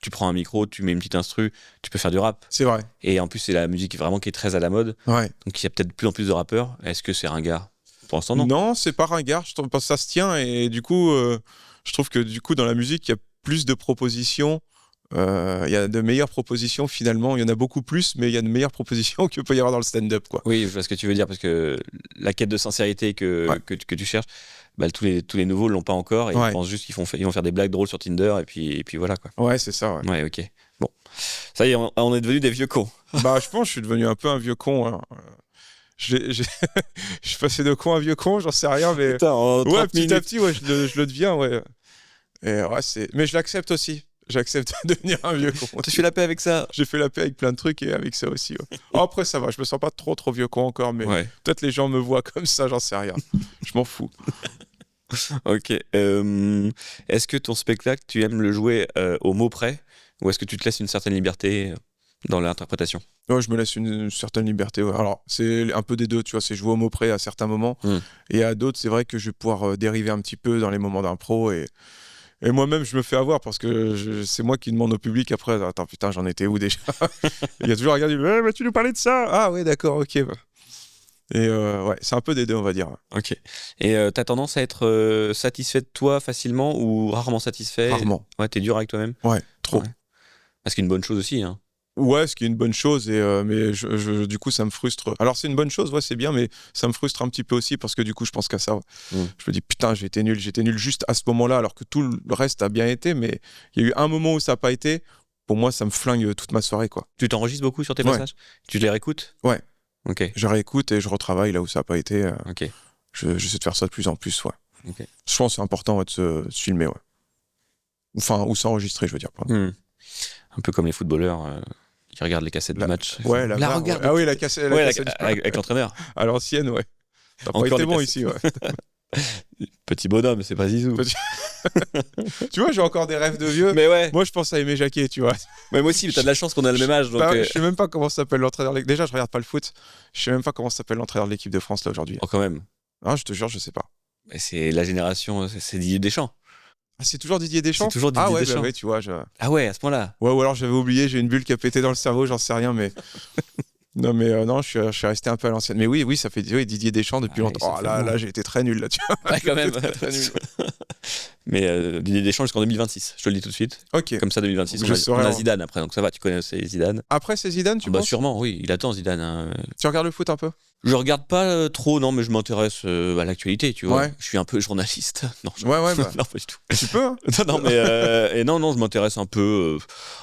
tu prends un micro, tu mets une petite instru, tu peux faire du rap. C'est vrai. Et en plus, c'est la musique vraiment qui est très à la mode. Ouais. Donc, il y a peut-être de plus en plus de rappeurs. Est-ce que c'est ringard ? Pour l'instant, non. Non, c'est pas ringard. Je trouve que ça se tient. Et du coup, je trouve que dans la musique, il y a plus de propositions. Il y a de meilleures propositions finalement, il y en a beaucoup plus, mais il y a de meilleures propositions qu'il peut y avoir dans le stand-up, quoi. Oui, je vois ce que tu veux dire, parce que la quête de sincérité que tu cherches, tous les nouveaux l'ont pas encore et ils pensent juste qu'ils vont faire des blagues drôles sur Tinder et puis voilà, quoi. Ouais, c'est ça. Ouais. Ouais, ok. Bon, ça y est, on est devenus des vieux cons. Je pense que je suis devenu un peu un vieux con. Hein. Je suis passé de con à vieux con, j'en sais rien, mais putain, petit à petit, je le deviens, ouais. Et mais je l'accepte aussi. J'accepte de devenir un vieux con. Tu fais la paix avec ça? J'ai fait la paix avec plein de trucs et avec ça aussi. Ouais. Après, ça va, je me sens pas trop vieux con encore, mais peut-être les gens me voient comme ça, j'en sais rien. Je m'en fous. Ok. Est-ce que ton spectacle, tu aimes le jouer au mot près ou est-ce que tu te laisses une certaine liberté? dans l'interprétation. Ouais, je me laisse une certaine liberté. Ouais. Alors, c'est un peu des deux, tu vois, c'est jouer au mot près à certains moments. Et à d'autres, c'est vrai que je vais pouvoir dériver un petit peu dans les moments d'impro. Et moi-même, je me fais avoir parce que c'est moi qui demande au public après. Attends, putain, j'en étais où déjà? Il y a toujours un gars qui dit mais tu nous parlais de ça? Ah, oui, d'accord, ok. Et ouais, c'est un peu des deux, on va dire. Ok. Et t'as tendance à être satisfait de toi facilement ou rarement satisfait? Rarement. Ouais, t'es dur avec toi-même? Ouais, trop. Ouais. Parce qu'une bonne chose aussi, hein. Ouais, ce qui est une bonne chose, mais du coup, ça me frustre. Alors, c'est une bonne chose, ouais, c'est bien, mais ça me frustre un petit peu aussi parce que du coup, je pense qu'à ça. Ouais. Je me dis, putain, j'étais nul juste à ce moment-là, alors que tout le reste a bien été, mais il y a eu un moment où ça n'a pas été. Pour moi, ça me flingue toute ma soirée, quoi. Tu t'enregistres beaucoup sur tes passages? Tu les réécoutes? Ouais. Ok. Je réécoute et je retravaille là où ça n'a pas été. Ok. J'essaie de faire ça de plus en plus, ouais. Okay. Je pense que c'est important de se filmer, ouais. Enfin, ou s'enregistrer, je veux dire. Un peu comme les footballeurs qui regardent les cassettes de match. Ouais, regarde. Ah oui, la cassette. Avec l'entraîneur. À l'ancienne, ouais. T'as pas été bon ici, ouais. Petit bonhomme, c'est pas Zizou. Tu vois, j'ai encore des rêves de vieux. Mais ouais. Moi, je pense à Aimé Jacquet, tu vois. Mais moi aussi, t'as de la chance qu'on a le même âge. Donc je sais même pas comment s'appelle l'entraîneur. Déjà, je regarde pas le foot. Je sais même pas comment s'appelle l'entraîneur de l'équipe de France là aujourd'hui. Oh, quand même. Ah, je te jure, je sais pas. Mais c'est la génération, c'est Didier Deschamps. Ah, c'est toujours Didier Deschamps? C'est toujours Didier Deschamps. Bah ouais, tu vois. Ah ouais, à ce point-là. Ouais, ou alors j'avais oublié, j'ai une bulle qui a pété dans le cerveau, j'en sais rien, mais. Non, je suis resté un peu à l'ancienne. Mais oui, ça fait Didier Deschamps depuis longtemps. Oh, là, j'ai été très nul là-dessus. Ouais, quand même. Mais Didier Deschamps jusqu'en 2026, je te le dis tout de suite. Ok. Comme ça, 2026. On a Zidane après, donc ça va, tu connais Zidane. Après, c'est Zidane, tu penses? Sûrement, oui, il attend Zidane. Hein. Tu regardes le foot un peu? Je regarde pas trop, non, mais je m'intéresse à l'actualité, tu vois. Ouais. Je suis un peu journaliste. Non, ouais, bah. Non, pas du tout. Tu peux, hein? Non, mais non, je m'intéresse un peu.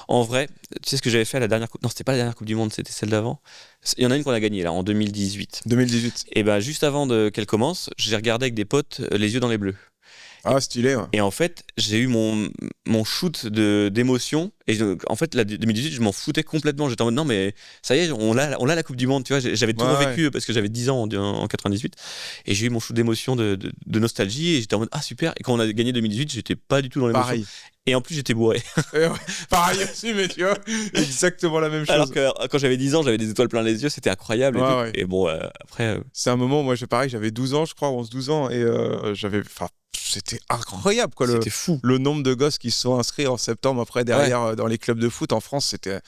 En vrai, tu sais ce que j'avais fait à la dernière coupe? Non, c'était pas la dernière Coupe du Monde, c'était celle d'avant. Il y en a une qu'on a gagnée là, en 2018. 2018. Et ben juste avant qu'elle commence, j'ai regardé avec des potes Les Yeux dans les Bleus. Ah, stylé, ouais. Et en fait, j'ai eu mon shoot d'émotion. Et en fait, la 2018, je m'en foutais complètement. J'étais en mode non, mais ça y est, on a la Coupe du Monde. Tu vois, j'avais tout revécu parce que j'avais 10 ans en 98. Et j'ai eu mon shoot d'émotion de nostalgie. Et j'étais en mode ah, super. Et quand on a gagné 2018, j'étais pas du tout dans l'émotion. Pareil. Et en plus, j'étais bourré. Pareil aussi, mais tu vois, exactement la même chose. Alors que quand j'avais 10 ans, j'avais des étoiles plein les yeux. C'était incroyable. Et bon, après. C'est un moment, moi, j'avais 12 ans, je crois, 11-12 ans. Et c'était incroyable, quoi. C'était fou. Le nombre de gosses qui se sont inscrits en septembre après derrière dans les clubs de foot en France, c'était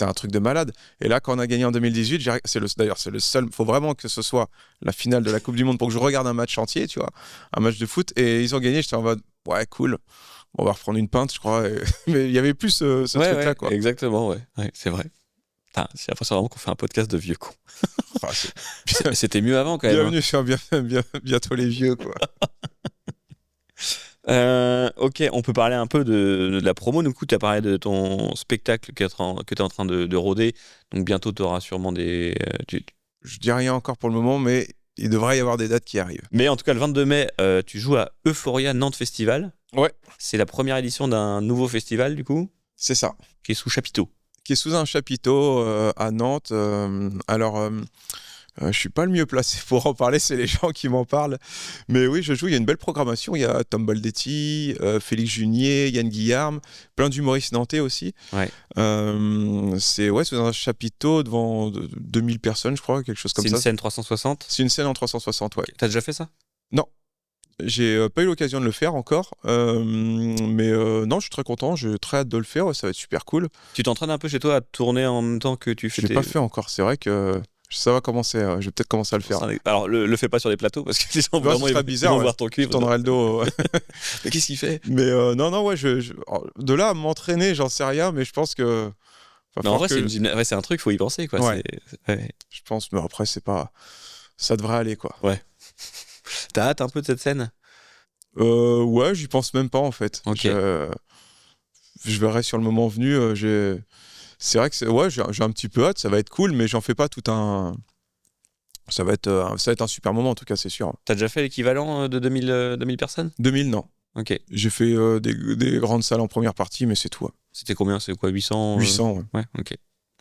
un truc de malade. Et là, quand on a gagné en 2018, c'est le seul. Faut vraiment que ce soit la finale de la Coupe du Monde pour que je regarde un match entier, tu vois, un match de foot. Et ils ont gagné. J'étais en mode ouais, cool. On va reprendre une pinte, je crois. Mais il y avait plus ce truc-là, quoi. Exactement, ouais, c'est vrai. C'est la fois vraiment qu'on fait un podcast de vieux cons. C'était mieux avant, quand même. Bienvenue sur bientôt les vieux, quoi. Ok, on peut parler un peu de la promo. Du coup, tu as parlé de ton spectacle que tu es en train de rôder. Donc bientôt, tu auras sûrement des... Je dis rien encore pour le moment, mais il devrait y avoir des dates qui arrivent. Mais en tout cas, le 22 mai, tu joues à Euphoria Nantes Festival. Ouais. C'est la première édition d'un nouveau festival, du coup. C'est ça. Qui est sous chapiteau. Qui est sous un chapiteau à Nantes. Je suis pas le mieux placé pour en parler, c'est les gens qui m'en parlent. Mais oui, je joue, il y a une belle programmation. Il y a Tom Baldetti, Félix Junier, Yann Guillarme, plein d'humoristes nantais aussi. Ouais. C'est sous un chapiteau devant 2000 personnes, je crois, quelque chose comme ça. C'est une scène 360 ? C'est une scène en 360, ouais. T'as déjà fait ça ? Non. J'ai pas eu l'occasion de le faire encore, mais non, je suis très content, j'ai très hâte de le faire, ça va être super cool. Tu t'entraînes un peu chez toi à tourner en même temps que tu fais Je l'ai pas fait encore, c'est vrai que ça va commencer, je vais peut-être commencer à le faire. Alors le fais pas sur les plateaux parce que les gens vraiment ils vont voir ton cul. Je tendrai le dos. Mais qu'est-ce qu'il fait ? Mais non, ouais, de là à m'entraîner, j'en sais rien, mais je pense que... en vrai, c'est un truc, faut y penser, quoi. Ouais. Je pense, mais après, c'est pas... Ça devrait aller, quoi. Ouais. T'as hâte un peu de cette scène ? Ouais, j'y pense même pas en fait. Okay. Je verrai sur le moment venu. C'est vrai que j'ai un petit peu hâte, ça va être cool, mais j'en fais pas tout un. Ça va être un super moment en tout cas, c'est sûr. T'as déjà fait l'équivalent de 2000 personnes ? 2000, non. Ok. J'ai fait des grandes salles en première partie, mais c'est tout. C'était combien ? C'est quoi, 800 800, ouais. Ouais, ok.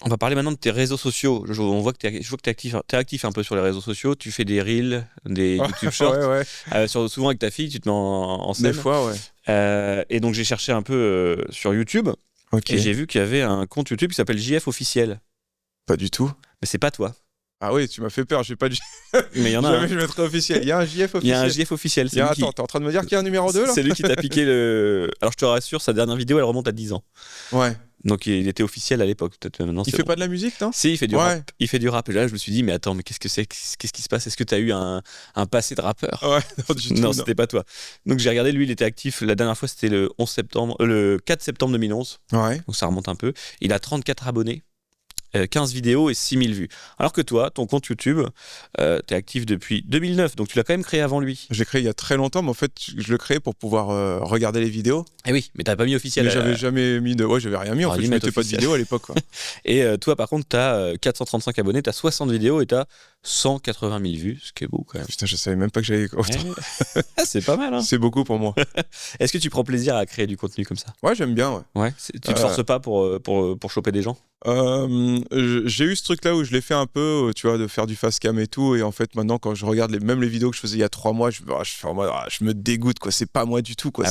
On va parler maintenant de tes réseaux sociaux. Je vois que t'es actif un peu sur les réseaux sociaux. Tu fais des reels, des YouTube Shorts. Ouais. Souvent avec ta fille, tu te mets en scène. Des fois, ouais. Et donc j'ai cherché un peu sur YouTube. Okay. Et j'ai vu qu'il y avait un compte YouTube qui s'appelle JF Officiel. Pas du tout. Mais c'est pas toi. Ah oui, tu m'as fait peur, j'ai pas dit. Mais il y en a Jamais un. je mettrais officiel. Il y a un JF officiel. Il y a un JF officiel. C'est lui qui... Attends, t'es en train de me dire qu'il y a un numéro 2 là? C'est lui qui t'a piqué le. Alors je te rassure, sa dernière vidéo elle remonte à 10 ans. Ouais. Donc il était officiel à l'époque, peut-être même maintenant. Il fait pas de la musique, non? Si, il fait du rap. Il fait du rap. Et là, je me suis dit, mais attends, mais qu'est-ce que c'est? Qu'est-ce qui se passe? Est-ce que tu as eu un passé de rappeur? Ouais, non, du tout. Non, c'était pas toi. Donc j'ai regardé, lui, il était actif. La dernière fois, c'était le 4 septembre 2011. Ouais. Donc ça remonte un peu. Il a 34 abonnés. 15 vidéos et 6000 vues. Alors que toi, ton compte YouTube, t'es actif depuis 2009, donc tu l'as quand même créé avant lui. J'ai créé il y a très longtemps, mais en fait, je le créais pour pouvoir regarder les vidéos. Eh oui, mais t'as pas mis officiel. Mais j'avais jamais mis de... Ouais, j'avais rien mis, en fait, je mettais pas de vidéo à l'époque. Quoi. Et toi, par contre, t'as 435 abonnés, t'as 60 vidéos et t'as 180 000 vues, ce qui est beau quand même. Putain, je savais même pas que j'avais... C'est pas mal, hein. C'est beaucoup pour moi. Est-ce que tu prends plaisir à créer du contenu comme ça? Ouais, j'aime bien, ouais. Tu te forces pas pour choper des gens? J'ai eu ce truc là où je l'ai fait un peu, tu vois, de faire du fast cam et tout, et en fait maintenant quand je regarde même les vidéos que je faisais il y a 3 mois, je me dégoûte, quoi. C'est pas moi du tout, quoi.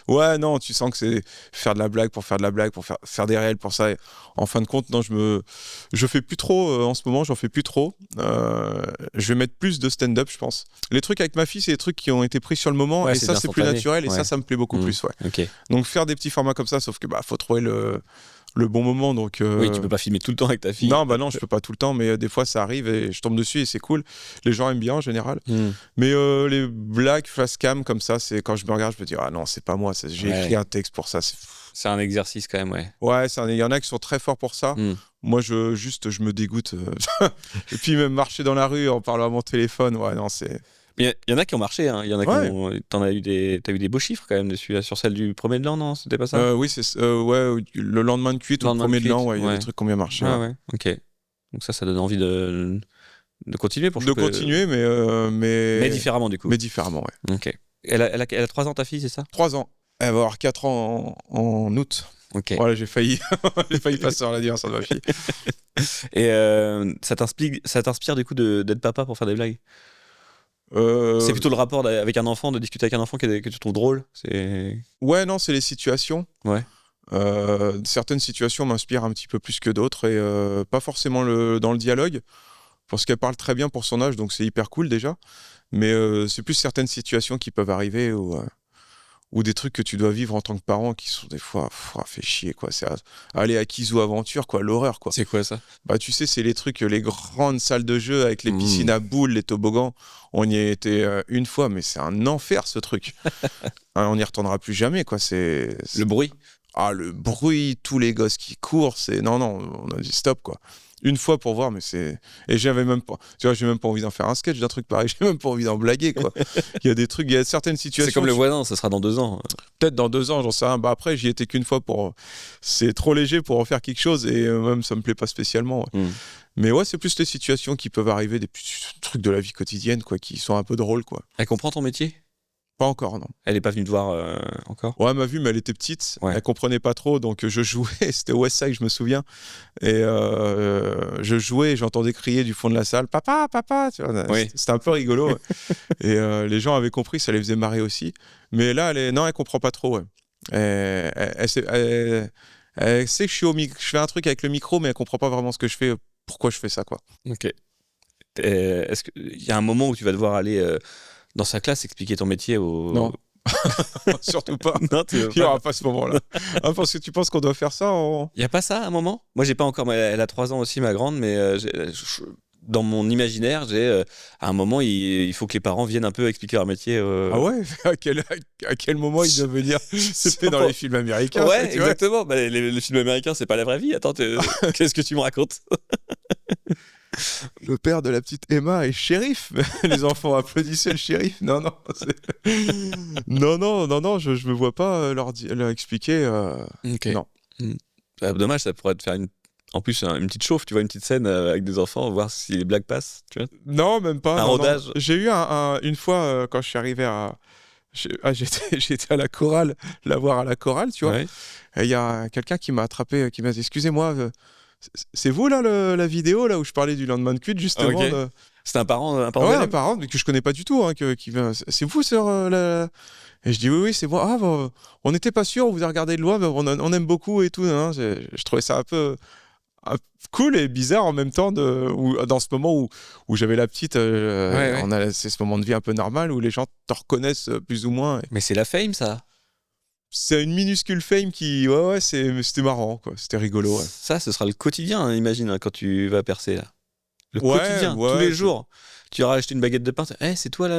Ouais, non, tu sens que c'est faire de la blague pour faire de la blague, pour faire des réels pour ça. Et en fin de compte, non, je fais plus trop en ce moment, j'en fais plus trop. Je vais mettre plus de stand-up, je pense. Les trucs avec ma fille, c'est des trucs qui ont été pris sur le moment, et ça c'est plus naturel, et ça me plaît beaucoup plus, ouais. Okay. Donc faire des petits formats comme ça, sauf que faut trouver le bon moment, donc oui, tu peux pas filmer tout le temps avec ta fille. Non, non, je peux pas tout le temps, mais des fois ça arrive et je tombe dessus et c'est cool. Les gens aiment bien en général. Mais les blagues face cam comme ça, c'est quand je me regarde, je me dis ah non, c'est pas moi, j'ai écrit un texte pour ça. C'est un exercice quand même, ouais. Ouais, il y en a qui sont très forts pour ça. Moi, je me dégoûte. Et puis même marcher dans la rue en parlant à mon téléphone, ouais, non, c'est... Il y en a qui ont marché, hein. Il y en a t'as eu des beaux chiffres quand même dessus, là, sur celle du premier de l'an, non? C'était pas ça? Oui, c'est le lendemain de cuite ou le premier de l'an, il y a des trucs qui ont bien marché. Ouais. Ok. Donc ça donne envie de continuer pour continuer, mais différemment du coup. Mais différemment, ouais. Ok. Elle a 3 ans ta fille, c'est ça? 3 ans. Elle va avoir 4 ans en août. Ok. Voilà, j'ai failli passer à l'anniversaire de ma fille. Et ça t'inspire du coup d'être papa pour faire des blagues? C'est plutôt le rapport avec un enfant, de discuter avec un enfant que tu trouves drôle? Ouais, non, c'est les situations. Ouais. Certaines situations m'inspirent un petit peu plus que d'autres et pas forcément dans le dialogue, parce qu'elle parle très bien pour son âge, donc c'est hyper cool déjà. Mais c'est plus certaines situations qui peuvent arriver ou des trucs que tu dois vivre en tant que parent qui sont des fois fait chier, quoi. C'est aller à Kizu Aventure, quoi, l'horreur, quoi. C'est quoi ça? Tu sais, c'est les trucs, les grandes salles de jeu avec les piscines à boules, les toboggans. On y a été une fois, mais c'est un enfer, ce truc. On n'y retournera plus jamais, quoi. C'est... Le bruit? Ah, le bruit, tous les gosses qui courent, non, on a dit stop, quoi. Une fois pour voir, mais c'est... Et j'avais même pas... Tu vois, j'ai même pas envie d'en faire un sketch d'un truc pareil, j'ai même pas envie d'en blaguer, quoi. Il y a des trucs, il y a certaines situations... C'est comme le voisin, ça sera dans 2 ans. Peut-être dans 2 ans, j'en sais rien. Après, j'y étais qu'une fois c'est trop léger pour en faire quelque chose et même ça me plaît pas spécialement. Ouais. Mais ouais, c'est plus les situations qui peuvent arriver, des petits trucs de la vie quotidienne, quoi, qui sont un peu drôles, quoi. Elle comprend ton métier? Pas encore, non. Elle est pas venue te voir encore? Ouais, elle m'a vu, mais elle était petite. Ouais. Elle comprenait pas trop, donc je jouais. C'était Westside, je me souviens. Et je jouais et j'entendais crier du fond de la salle, papa, papa. Tu vois, c'était un peu rigolo. Ouais. Et les gens avaient compris, ça les faisait marrer aussi. Mais là, elle comprend pas trop. Ouais. Elle sait que je fais un truc avec le micro, mais elle comprend pas vraiment ce que je fais, pourquoi je fais ça, quoi. Ok. Est-ce qu'il y a un moment où tu vas devoir aller dans sa classe expliquer ton métier Non. Surtout pas. Non, il n'y aura pas ce moment-là. Parce que tu penses qu'on doit faire ça Il n'y a pas ça à un moment? Moi, j'ai pas encore. Elle a 3 ans aussi, ma grande, mais dans mon imaginaire, à un moment, il faut que les parents viennent un peu expliquer leur métier. Ah ouais? À quel moment ils doivent venir? C'était dans les films américains. Ouais, exactement. Les films américains, c'est pas la vraie vie. Attends, qu'est-ce que tu me racontes? Le père de la petite Emma est shérif. Les enfants applaudissaient le shérif. Non, je me vois pas leur expliquer. Okay. Non. Dommage, ça pourrait te faire en plus une petite chauffe, tu vois, une petite scène avec des enfants, voir si les blagues passent, tu vois. Non, même pas. Un rodage. J'ai eu une fois quand je suis arrivé j'étais à la chorale, la voir à la chorale, tu vois. Ouais. Et il y a quelqu'un qui m'a attrapé, qui m'a dit excusez-moi. C'est vous là la vidéo là où je parlais du lendemain de cuite justement. Okay. C'était un parent. Ouais, un parent mais que je connais pas du tout, hein, qui vient. C'est vous sur la. Et je dis oui c'est moi. On n'était pas sûr, on vous a regardé de loin, mais on aime beaucoup et tout. Hein. Je trouvais ça cool et bizarre en même temps dans ce moment où j'avais la petite. C'est ce moment de vie un peu normal où les gens te reconnaissent plus ou moins. Mais c'est la fame, ça. C'est une minuscule fame qui, c'était marrant, quoi. C'était rigolo. Ouais. Ça, ce sera le quotidien, hein, imagine, hein, quand tu vas percer là. Le quotidien, tous les jours. Tu auras acheté une baguette de pain, c'est toi là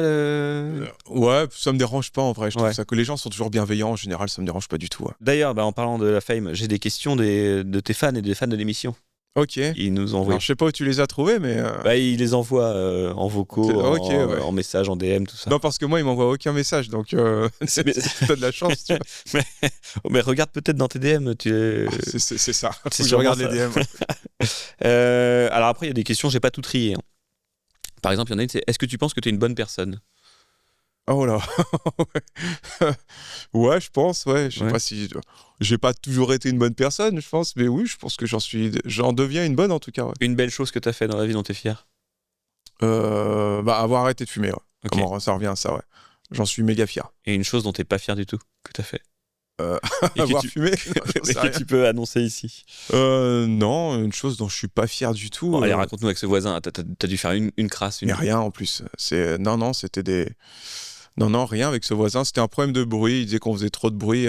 Ouais, ça me dérange pas en vrai. Je trouve ça que les gens sont toujours bienveillants en général, ça me dérange pas du tout. Ouais. D'ailleurs, en parlant de la fame, j'ai des questions de tes fans et des fans de l'émission. Ok. Ils nous envoient. Alors, je sais pas où tu les as trouvés, mais. Ils les envoient en vocaux, en message, en DM, tout ça. Non, parce que moi, ils m'envoient aucun message, donc t'as de la chance, tu vois. mais regarde peut-être dans tes DM. C'est ça. C'est je regarde les DM. Alors après, il y a des questions, j'ai pas tout trié. Hein. Par exemple, il y en a une, c'est est-ce que tu penses que tu es une bonne personne ? Oh là. Ouais, je pense, ouais. Je sais pas si. J'ai pas toujours été une bonne personne, je pense, mais oui, je pense que j'en deviens une bonne en tout cas. Ouais. Une belle chose que tu as fait dans la vie dont tu es fier ? Avoir arrêté de fumer, ouais. Okay. Comment ça revient à ça, ouais. J'en suis méga fier. Et une chose dont tu n'es pas fier du tout, que tu as fait ? Avoir fumé que tu peux annoncer ici. Non, une chose dont je suis pas fier du tout. Bon, allez, raconte-nous avec ce voisin, t'as dû faire une crasse. Mais rien en plus. Non, c'était des. Non, rien avec ce voisin. C'était un problème de bruit. Il disait qu'on faisait trop de bruit.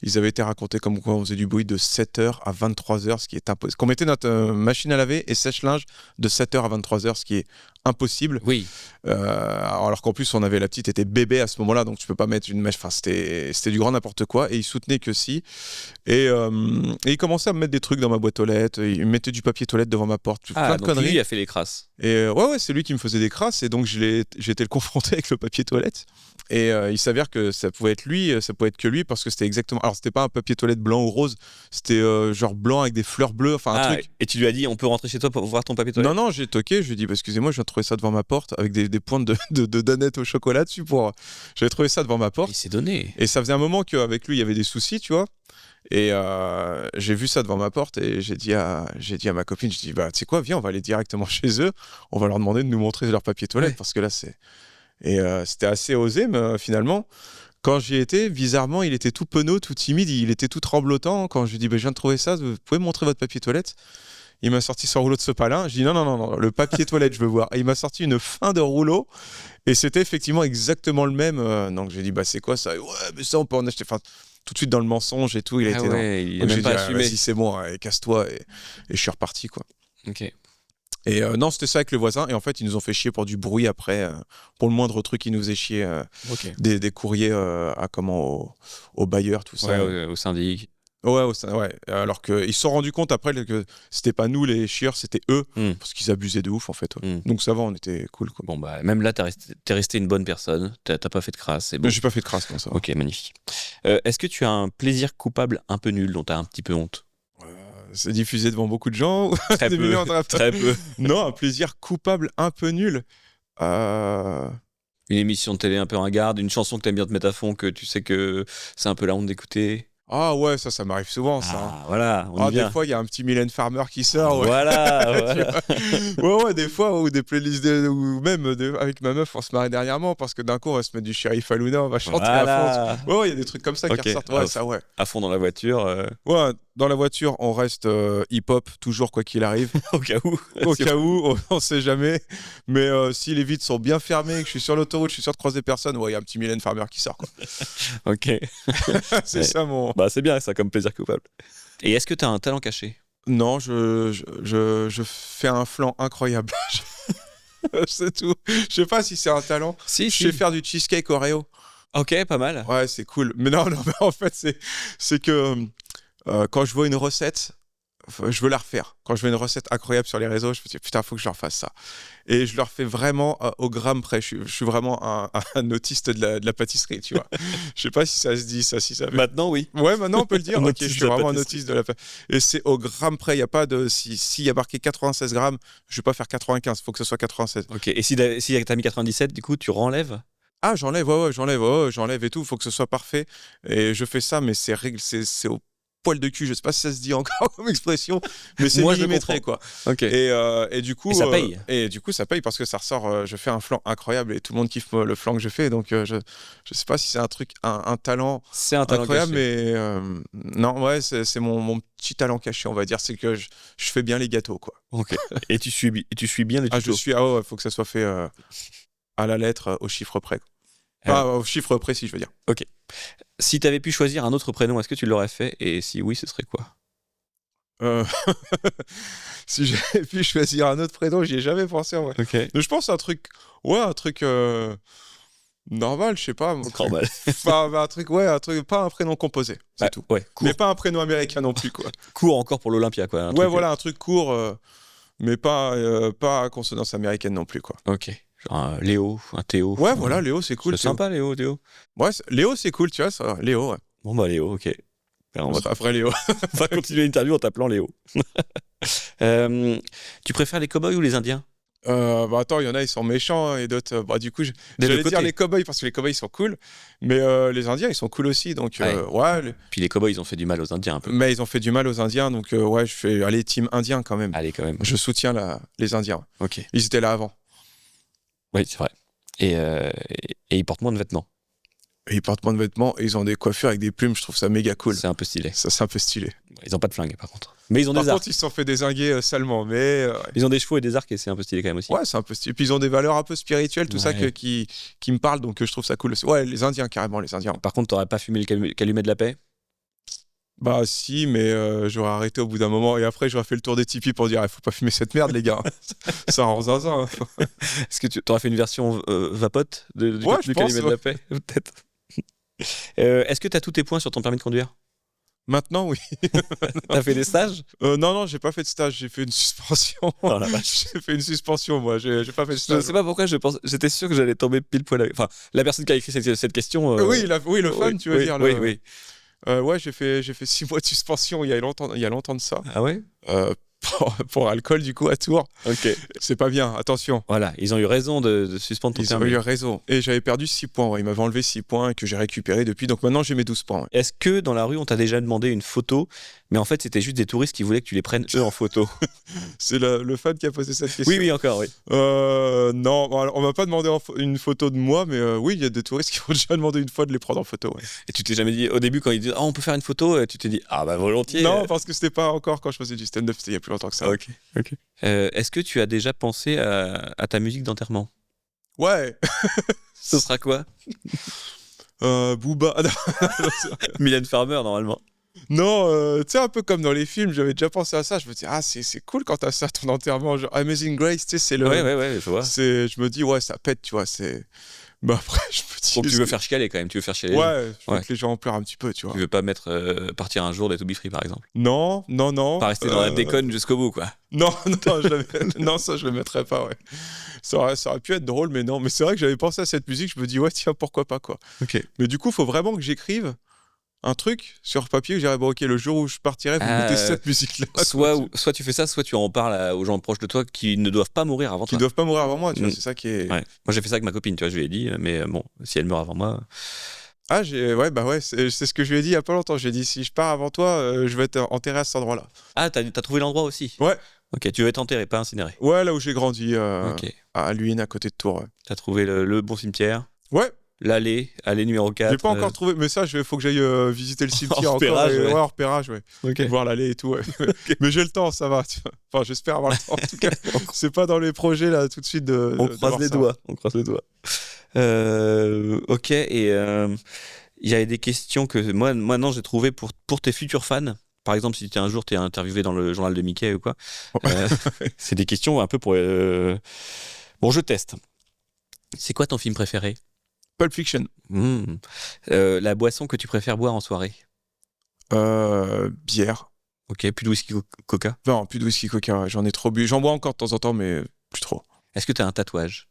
Ils avaient été racontés comme quoi on faisait du bruit de 7h à 23h, ce qui est impossible. Qu'on mettait notre machine à laver et sèche-linge de 7h à 23h, ce qui est impossible. Oui. Alors qu'en plus, on avait la petite était bébé à ce moment-là, donc tu peux pas mettre une mèche. Enfin, c'était du grand n'importe quoi. Et il soutenait que si. Et il commençait à me mettre des trucs dans ma boîte aux lettres. Il mettait du papier toilette devant ma porte. Plein de conneries. Lui a fait les crasses. Et ouais, c'est lui qui me faisait des crasses. Et donc, j'ai été le confronté avec le papier toilette. Et il s'avère que ça pouvait être lui, ça pouvait être que lui, parce que c'était exactement. Alors, c'était pas un papier toilette blanc ou rose, c'était genre blanc avec des fleurs bleues, enfin un truc. Et tu lui as dit, on peut rentrer chez toi pour voir ton papier toilette ? Non, j'ai toqué, je lui ai dit, excusez-moi, je viens de trouver ça devant ma porte, avec des pointes de danettes au chocolat dessus. J'avais trouvé ça devant ma porte. Il s'est donné. Et ça faisait un moment qu'avec lui, il y avait des soucis, tu vois. Et j'ai vu ça devant ma porte et j'ai dit à ma copine, je dis, tu sais quoi, viens, on va aller directement chez eux, on va leur demander de nous montrer leur papier toilette, parce que là, c'est. Et c'était assez osé, mais finalement, quand j'y étais, bizarrement, il était tout penaud, tout timide, il était tout tremblotant. Quand je lui ai dit, je viens de trouver ça, vous pouvez me montrer votre papier toilette ? Il m'a sorti son rouleau de sopalin. Je dis, non, le papier toilette, je veux voir. Et il m'a sorti une fin de rouleau, et c'était effectivement exactement le même. Donc j'ai dit, c'est quoi ça ? Ouais, mais ça, on peut en acheter. Enfin, tout de suite dans le mensonge et tout, il était il a même pas assumé. Vas-y, c'est bon, casse-toi. Et je suis reparti, quoi. Ok. Et non, c'était ça avec le voisin. Et en fait, ils nous ont fait chier pour du bruit après. Pour le moindre truc, ils nous faisaient chier. Des courriers au bailleur, tout ça. Ouais, au syndic. Ouais. Alors qu'ils se sont rendus compte après que c'était pas nous les chieurs, c'était eux. Parce qu'ils abusaient de ouf, en fait. Ouais. Donc ça va, on était cool, quoi. Bon, même là, t'es resté une bonne personne. T'as pas fait de crasse, c'est bon. J'ai pas fait de crasse, comme ça. Ok, magnifique. Est-ce que tu as un plaisir coupable un peu nul dont t'as un petit peu honte ? C'est diffusé devant beaucoup de gens. Très peu. Non, un plaisir coupable un peu nul. Une émission de télé un peu ringarde, une chanson que t'aimes bien te mettre à fond, que tu sais que c'est un peu la honte d'écouter. Ah ouais, ça m'arrive souvent, ça. Ah, voilà, on y vient. Des fois, il y a un petit Mylène Farmer qui sort. Ouais. Voilà. ouais, des fois, ou des playlists, ou même avec ma meuf, on se marrait dernièrement, parce que d'un coup, on va se mettre du Sheriff Aluna, on va chanter à fond. Ouais, il y a des trucs comme ça qui ressortent. Ouais, ça, ouais. À fond dans la voiture. Ouais, dans la voiture, on reste hip-hop, toujours quoi qu'il arrive. Au cas où. Au cas où, on sait jamais. Mais si les vitres sont bien fermées, que je suis sur l'autoroute, je suis sûr de croiser personne, ouais, il y a un petit Mylène Farmer qui sort, quoi. Ok. C'est ça mon. C'est bien ça comme plaisir coupable. Et est-ce que tu as un talent caché ? Non, je fais un flan incroyable. C'est tout. Je sais pas si c'est un talent. Si. Je sais faire du cheesecake Oreo. Ok, pas mal. Ouais, c'est cool. Mais non, mais en fait, c'est que quand je vois une recette, je veux la refaire. Quand je vois une recette incroyable sur les réseaux, je me dis putain, faut que je leur fasse ça. Et je leur fais vraiment au gramme près. Je suis vraiment un autiste de la pâtisserie, tu vois. Je sais pas si ça se dit ça, si ça. Maintenant, oui. Ouais, maintenant on peut le dire. Ok, je suis vraiment un autiste de la pâtisserie. Et c'est au gramme près. Il y a pas de s'il y a marqué 96 grammes, je vais pas faire 95. Faut que ce soit 96. Ok. Et si t'as mis 97, du coup, tu renlèves ? Ah, j'enlève et tout. Il faut que ce soit parfait. Et je fais ça, mais c'est poil de cul. Je sais pas si ça se dit encore comme expression, mais c'est Moi, je millimétré, quoi. Ok. Et du coup, ça paye. Et du coup, ça paye parce que ça ressort. Je fais un flanc incroyable et tout le monde kiffe le flanc que je fais. Donc, je sais pas si c'est un talent C'est un talent incroyable, caché. mais non, ouais, c'est mon petit talent caché, on va dire. C'est que je fais bien les gâteaux, quoi. Ok. Et tu suis bien les Ah, tutos. ouais, faut que ça soit fait à la lettre, au chiffre près, quoi. Pas au chiffre précis, je veux dire. Ok. Si tu avais pu choisir un autre prénom, est-ce que tu l'aurais fait? Et si oui, ce serait quoi? Si j'avais pu choisir un autre prénom, j'y ai jamais pensé, en vrai. Ok. Mais je pense un truc normal, je sais pas. Normal. Enfin, un truc, pas un prénom composé, c'est tout. Ouais, court. Mais pas un prénom américain non plus, quoi. Court encore pour l'Olympia, quoi. Ouais, voilà, un truc court, mais pas à consonance américaine non plus, quoi. Ok. Genre un Léo, un Théo. Ouais, voilà, Léo, c'est cool. C'est sympa, Léo, Théo. Ouais, Léo, c'est cool, tu vois, ça. Léo, ouais. Bon, bah, Léo, ok. Alors, Après Léo. on va continuer l'interview en t'appelant Léo. Tu préfères les cow-boys ou les Indiens? Bah attends, il y en a, ils sont méchants, hein, et d'autres. Bah, du coup, Des j'allais deux dire côtés. les cow-boys parce que les cow-boys ils sont cool, mais les Indiens ils sont cool aussi. Donc, ouais. Puis les cow-boys, ils ont fait du mal aux Indiens un peu. Mais ils ont fait du mal aux Indiens, donc ouais, je fais aller team indien quand même. Allez, quand même. Je soutiens les Indiens. Ok. Ils étaient là avant. Oui, c'est vrai. Et ils portent moins de vêtements. Et ils portent moins de vêtements et ils ont des coiffures avec des plumes, je trouve ça méga cool. C'est un peu stylé. Ça, c'est un peu stylé. Ils ont pas de flingue, par contre. Mais ils ont Par des arcs. contre, ils se sont fait dézinguer salement, mais Ils ont des chevaux et des arcs et c'est un peu stylé quand même aussi. ouais, c'est un peu stylé. Et puis ils ont des valeurs un peu spirituelles, tout ça Ouais. qui me parlent, donc je trouve ça cool aussi. Ouais, les Indiens, carrément, les Indiens. Par contre, t'aurais pas fumé le calumet de la paix? Bah si, mais j'aurais arrêté au bout d'un moment et après j'aurais fait le tour des tipis pour dire faut pas fumer cette merde les gars. Ça rend zinzin. Est-ce que tu aurais fait une version vapote du Ouais, je pense, calumet de la paix? Peut-être. Est-ce que t'as tous tes points sur ton permis de conduire? Maintenant oui. T'as fait des stages? Non, j'ai pas fait de stage, j'ai fait une suspension. Oh la vache. J'ai fait une suspension moi, j'ai pas fait de Je stage. sais pas pourquoi j'étais sûr que j'allais tomber pile poil. Enfin, la personne qui a écrit cette question. Oui, le fan, tu veux oui, dire. Oui. Ouais, j'ai fait 6 mois de suspension il y a longtemps de ça. Ah ouais? Pour alcool du coup à Tours. Ok. C'est pas bien, attention. Voilà, ils ont eu raison de suspendre ton Ils ont permis. eu raison. Et j'avais perdu 6 points, ouais. Ils m'avaient enlevé 6 points et que j'ai récupéré depuis. Donc maintenant j'ai mes 12 points. Ouais. Est-ce que dans la rue, on t'a déjà demandé une photo, mais en fait, c'était juste des touristes qui voulaient que tu les prennes eux en photo? C'est le fan qui a posé cette question. Oui, encore, oui. Non, on m'a pas demandé une photo de moi, mais oui, il y a des touristes qui m'ont déjà demandé une fois de les prendre en photo. Ouais. Et tu t'es jamais dit, au début, quand ils disent, on peut faire une photo, tu t'es dit, ah bah volontiers. Non, parce que c'était pas encore quand je faisais du stand-up, c'était il y a plus longtemps que ça. Ok. Est-ce que tu as déjà pensé à ta musique d'enterrement? Ouais. Ce sera quoi? Booba. Mylène Farmer, normalement. Non, tu sais, un peu comme dans les films, j'avais déjà pensé à ça. Je me dis, c'est cool quand t'as ça à ton enterrement. Genre Amazing Grace, tu sais, c'est le. Ouais, je vois. Je me dis, ouais, ça pète, tu vois. Bah après, je me dis. Donc tu veux faire chialer quand même, tu veux faire chialer. Ouais, je veux que les gens en pleurent un petit peu, tu vois. Tu veux pas partir un jour des To Be Free, par exemple? Non. Pas rester dans la déconne jusqu'au bout, quoi. Non, non, ça je le mettrais pas, ouais. Ça aurait pu être drôle, mais non. Mais c'est vrai que j'avais pensé à cette musique, je me dis, ouais, tiens, pourquoi pas, quoi. Ok. Mais du coup, faut vraiment que j'écrive un truc sur papier, que j'irais, bon, ok, le jour où je partirai, vous goûtez cette musique-là. Soit tu fais ça, soit tu en parles aux gens proches de toi qui ne doivent pas mourir avant toi. Qui doivent pas mourir avant moi, tu vois, c'est ça qui est. Ouais. Moi, j'ai fait ça avec ma copine, tu vois, je lui ai dit, mais bon, si elle meurt avant moi. Ah, c'est ce que je lui ai dit il y a pas longtemps. J'ai dit, si je pars avant toi, je vais être enterré à cet endroit-là. Ah, t'as trouvé l'endroit aussi? Ouais. Ok, tu veux être enterré, pas incinéré. Ouais, là où j'ai grandi, Ok. à Luynes, à côté de Tours. Ouais. T'as trouvé le bon cimetière? Ouais. Allée numéro 4. J'ai pas encore trouvé, mais ça, faut que j'aille visiter le cimetière En repérage, encore. ouais. Ouais, en repérage, ouais. Ok. Voir l'allée et tout, ouais. Mais j'ai le temps, ça va. Tu vois. Enfin, j'espère avoir le temps, en tout cas. C'est pas dans les projets, là, tout de suite. On croise les doigts. Ok, et il y avait des questions que moi maintenant j'ai trouvées pour tes futurs fans. Par exemple, si un jour t'es interviewé dans le journal de Mickey ou quoi, c'est des questions un peu pour. Bon, je teste. C'est quoi ton film préféré? Pulp Fiction. La boisson que tu préfères boire en soirée? Bière. Ok, plus de whisky coca? Non, plus de whisky coca, ouais, j'en ai trop bu. J'en bois encore de temps en temps, mais plus trop. Est-ce que tu as un tatouage?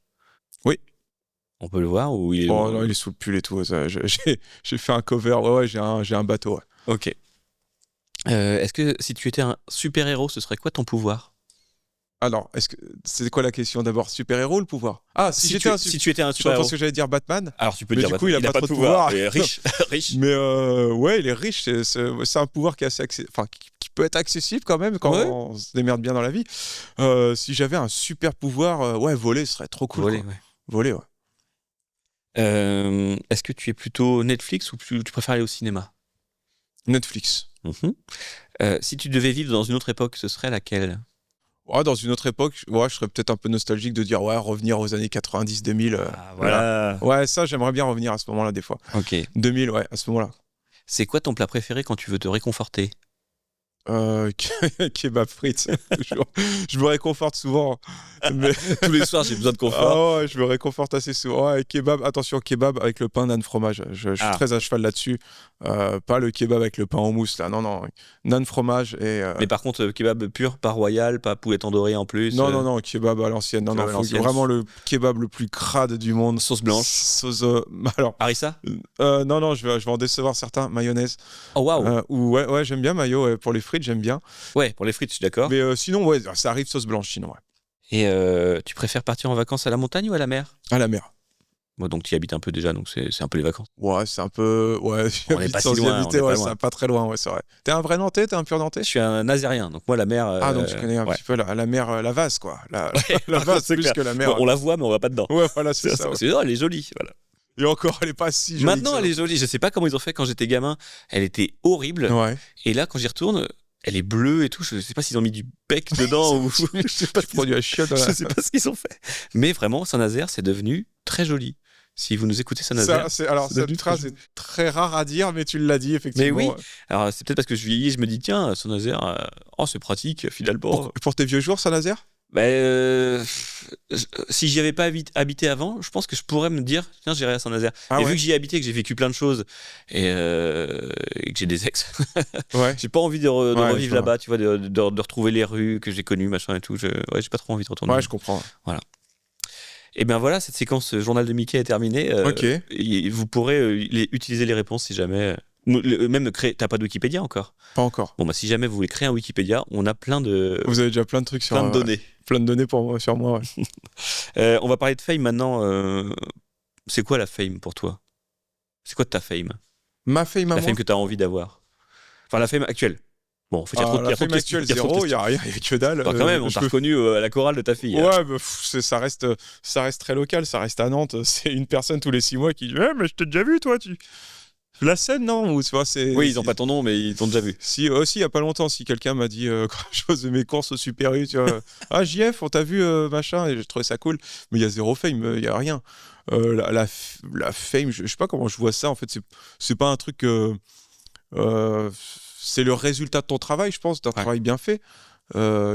Oui. On peut le voir ou il est... Oh non, il est sous le pull et tout. Ça, j'ai fait un cover, ouais, j'ai un bateau. Ouais. Ok. Est-ce que si tu étais un super-héros, ce serait quoi ton pouvoir? Alors, c'est quoi la question d'abord? Super-héros ou le pouvoir? Ah, si j'étais si tu étais un Je super-héros. pense que j'allais dire Batman. Alors tu peux Mais dire du coup, il a pas trop de pouvoir. pouvoir. Il est riche, riche. Mais ouais, il est riche. C'est un pouvoir qui est assez qui peut être accessible quand même quand on se démerde bien dans la vie. Si j'avais un super pouvoir, ouais, voler, ce serait trop cool. Voler, quoi. ouais. Voler, ouais. Est-ce que tu es plutôt Netflix ou tu préfères aller au cinéma? Netflix. Si tu devais vivre dans une autre époque, ce serait laquelle? Ouais, dans une autre époque, ouais, je serais peut-être un peu nostalgique de dire ouais, revenir aux années 90-2000. Voilà. Ouais, ça, j'aimerais bien revenir à ce moment-là des fois. Ok. 2000, ouais, à ce moment-là. C'est quoi ton plat préféré quand tu veux te réconforter? Kebab frites. Je me réconforte souvent. Mais... Tous les soirs, j'ai besoin de confort. Ah ouais, je me réconforte assez souvent. Ouais, kebab, attention, kebab avec le pain nan fromage. Je suis très à cheval là-dessus. Pas le kebab avec le pain en mousse, là. Non. Nan fromage et. Mais par contre, kebab pur, pas royal, pas poulet tandoori en plus. Non, kebab à l'ancienne. Non, faut vraiment le kebab le plus crade du monde. Sauce blanche. Sauce. Alors. Harissa? Non, je vais en décevoir certains. Mayonnaise. Oh waouh. Ouais, j'aime bien mayo. Ouais, pour les frites, j'aime bien. Ouais, pour les frites, je suis d'accord. Mais sinon, ouais, ça arrive sauce blanche, sinon, ouais. Et tu préfères partir en vacances à la montagne ou à la mer? À la mer. Bon, donc tu y habites un peu déjà, donc c'est un peu les vacances. Ouais, c'est un peu. Ouais, on n'est pas si loin. C'est pas très loin, ouais, c'est vrai. T'es un vrai Nantais, t'es un pur Nantais? Je suis un Nazérien, donc moi la mer. Ah, donc tu connais un petit peu la mer, la vase, quoi. La vase, c'est plus que la mer. Bon, on la voit, mais on va pas dedans. Ouais, voilà, c'est ça. Ouais. Elle est jolie, voilà. Et encore, elle est pas si jolie. Maintenant, elle est jolie. Je sais pas comment ils ont fait quand j'étais gamin. Elle était horrible. Ouais. Et là, quand j'y retourne, elle est bleue et tout. Je sais pas s'ils ont mis du bec dedans ou. Je sais pas. Produit à chiottes. Je sais pas ce qu'ils ont fait. Mais vraiment, Saint-Nazaire, c'est devenu très joli. Si vous nous écoutez, Saint-Nazaire. Alors, cette phrase est très rare à dire, mais tu l'as dit, effectivement. Mais oui. Alors, c'est peut-être parce que je vieillis, je me dis, tiens, Saint-Nazaire, c'est pratique, finalement. Pour tes vieux jours, Saint-Nazaire? Si j'y avais pas habité avant, je pense que je pourrais me dire, tiens, j'irai à Saint-Nazaire. Et vu que j'y ai habité, que j'ai vécu plein de choses et que j'ai des ex, j'ai pas envie de revivre là-bas, tu vois, de retrouver les rues que j'ai connues, machin et tout. J'ai pas trop envie de retourner. Ouais, je comprends. Voilà. Et bien voilà, cette séquence Journal de Mickey est terminée. Ok. Vous pourrez utiliser les réponses si jamais. Même créer. T'as pas de Wikipédia encore? Pas encore. Bon, si jamais vous voulez créer un Wikipédia, on a plein de. Vous avez déjà plein de trucs sur. Plein de données. Plein de données sur moi, ouais. On va parler de fame maintenant. C'est quoi la fame pour toi? C'est quoi ta fame? Ma fame à moi? La fame que t'as envie d'avoir. Enfin, la fame actuelle. Bon, en fait, il y a trop de questions. La fame actuelle, zéro, il y a rien, il y a que dalle. Quand même, on t'a reconnu à la chorale de ta fille. Ouais, ça reste très local, ça reste à Nantes. C'est une personne tous les 6 mois qui dit mais je t'ai déjà vu, toi, La scène, non? Ou, tu vois, oui, ils n'ont pas ton nom, mais ils t'ont déjà vu. Si, aussi, il n'y a pas longtemps, si quelqu'un m'a dit, quand je faisais mes courses au Super U, tu vois, ah, JF, on t'a vu, machin, et j'ai trouvé ça cool. Mais il y a zéro fame, il n'y a rien. La fame, je sais pas comment je vois ça, en fait, c'est pas un truc. C'est le résultat de ton travail, je pense, d'un travail bien fait,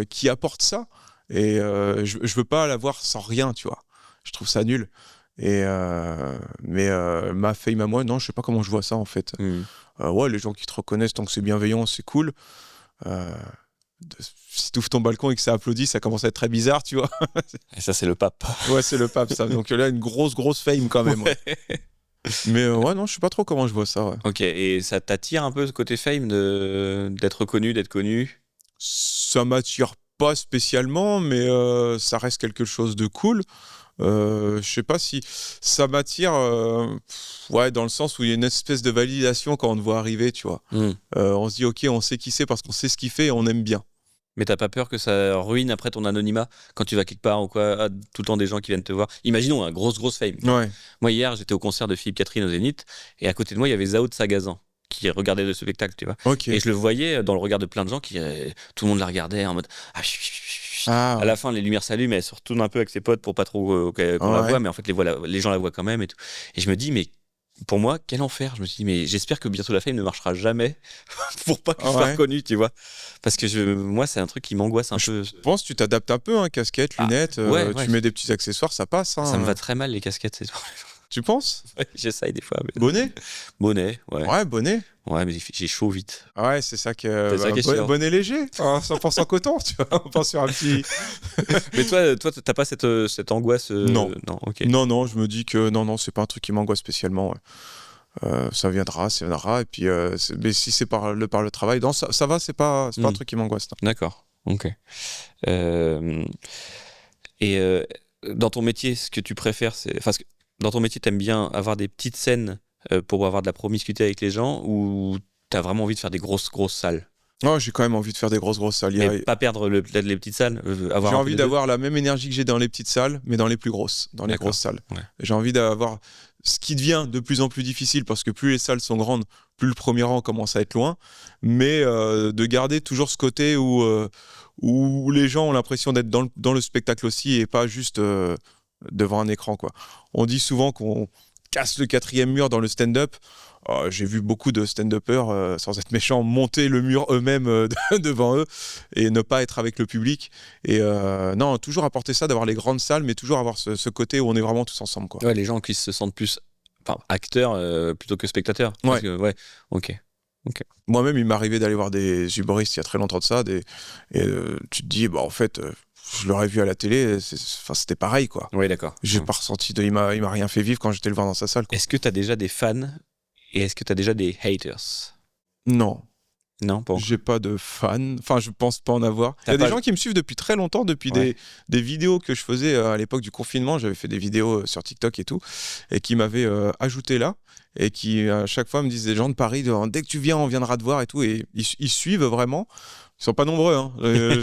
qui apporte ça. Et je veux pas l'avoir sans rien, tu vois. Je trouve ça nul. Mais ma fame à moi, non, je sais pas comment je vois ça en fait. Ouais, les gens qui te reconnaissent tant que c'est bienveillant, c'est cool. Si tu ouvres ton balcon et que ça applaudit, ça commence à être très bizarre, tu vois. Et ça, c'est le pape. Ouais, c'est le pape, ça. Donc là, une grosse fame quand même. Ouais. Mais ouais, non, je sais pas trop comment je vois ça. Ouais. Ok, et ça t'attire un peu ce côté fame d'être reconnu, d'être connu? Ça m'attire pas spécialement, mais ça reste quelque chose de cool. Je sais pas si ça m'attire dans le sens où il y a une espèce de validation quand on te voit arriver, tu vois. On se dit ok, on sait qui c'est parce qu'on sait ce qu'il fait et on aime bien. Mais t'as pas peur que ça ruine après ton anonymat quand tu vas quelque part ou quoi, tout le temps des gens qui viennent te voir? Imaginons un grosse fame. Ouais. Moi hier j'étais au concert de Philippe Catherine au Zénith et à côté de moi il y avait Zao de Sagazan qui regardait le spectacle, tu vois. Okay. Et je le voyais dans le regard de plein de gens qui tout le monde la regardait en mode à la fin les lumières s'allument et elle se retourne un peu avec ses potes pour pas trop qu'on la voit, mais en fait les gens la voient quand même et tout. Et je me dis mais pour moi, quel enfer. Je me suis dit, mais j'espère que bientôt la fame ne marchera jamais pour pas que je sois reconnu, tu vois. Parce que moi, c'est un truc qui m'angoisse un peu. Je pense que tu t'adaptes un peu, hein, casquette, lunettes, tu mets des petits accessoires, ça passe. Hein. Ça me va très mal, les casquettes. Tu penses? Ouais, j'essaye des fois. Mais... Bonnet? Bonnet, ouais. Ouais, bonnet. Ouais, mais j'ai chaud vite. Ouais, c'est ça que. Bonnet léger, 100% coton, tu vois. On pense sur un petit. Mais toi, t'as pas cette angoisse Non. Non, ok. Non, je me dis que non, c'est pas un truc qui m'angoisse spécialement. Ouais. Ça viendra. Et puis, mais si c'est par le travail, non, ça va, c'est pas un truc qui m'angoisse. Non. D'accord. Ok. Dans ton métier, ce que tu préfères, dans ton métier, t'aimes bien avoir des petites scènes pour avoir de la promiscuité avec les gens, ou t'as vraiment envie de faire des grosses salles? Non, j'ai quand même envie de faire des grosses salles. Mais pas perdre peut-être les petites salles. J'ai envie d'avoir la même énergie que j'ai dans les petites salles, mais dans les plus grosses, dans les grosses salles. Ouais. J'ai envie d'avoir ce qui devient de plus en plus difficile, parce que plus les salles sont grandes, plus le premier rang commence à être loin, mais de garder toujours ce côté où les gens ont l'impression d'être dans le spectacle aussi, et pas juste devant un écran, quoi. On dit souvent qu'on casse le 4e mur dans le stand-up. J'ai vu beaucoup de stand-uppers, sans être méchant, monter le mur eux-mêmes devant eux et ne pas être avec le public. Et non, toujours apporter ça, d'avoir les grandes salles, mais toujours avoir ce côté où on est vraiment tous ensemble, quoi. Ouais, les gens qui se sentent plus acteurs plutôt que spectateurs. Ouais. Ok. Moi-même, il m'est arrivé d'aller voir des humoristes il y a très longtemps de ça, tu te dis, en fait, je l'aurais vu à la télé, c'était pareil, quoi. Oui, d'accord. J'ai pas ressenti il m'a rien fait vivre quand j'étais le voir dans sa salle, quoi. Est-ce que tu as déjà des fans et est-ce que tu as déjà des haters? Non. Non, pas encore. J'ai pas de fans. Enfin, je pense pas en avoir. Il y a des gens qui me suivent depuis très longtemps, depuis des vidéos que je faisais à l'époque du confinement. J'avais fait des vidéos sur TikTok et tout, et qui m'avaient ajouté là, et qui à chaque fois me disent, des gens de Paris, dès que tu viens, on viendra te voir et tout. Et ils suivent vraiment. Ils sont pas nombreux, hein.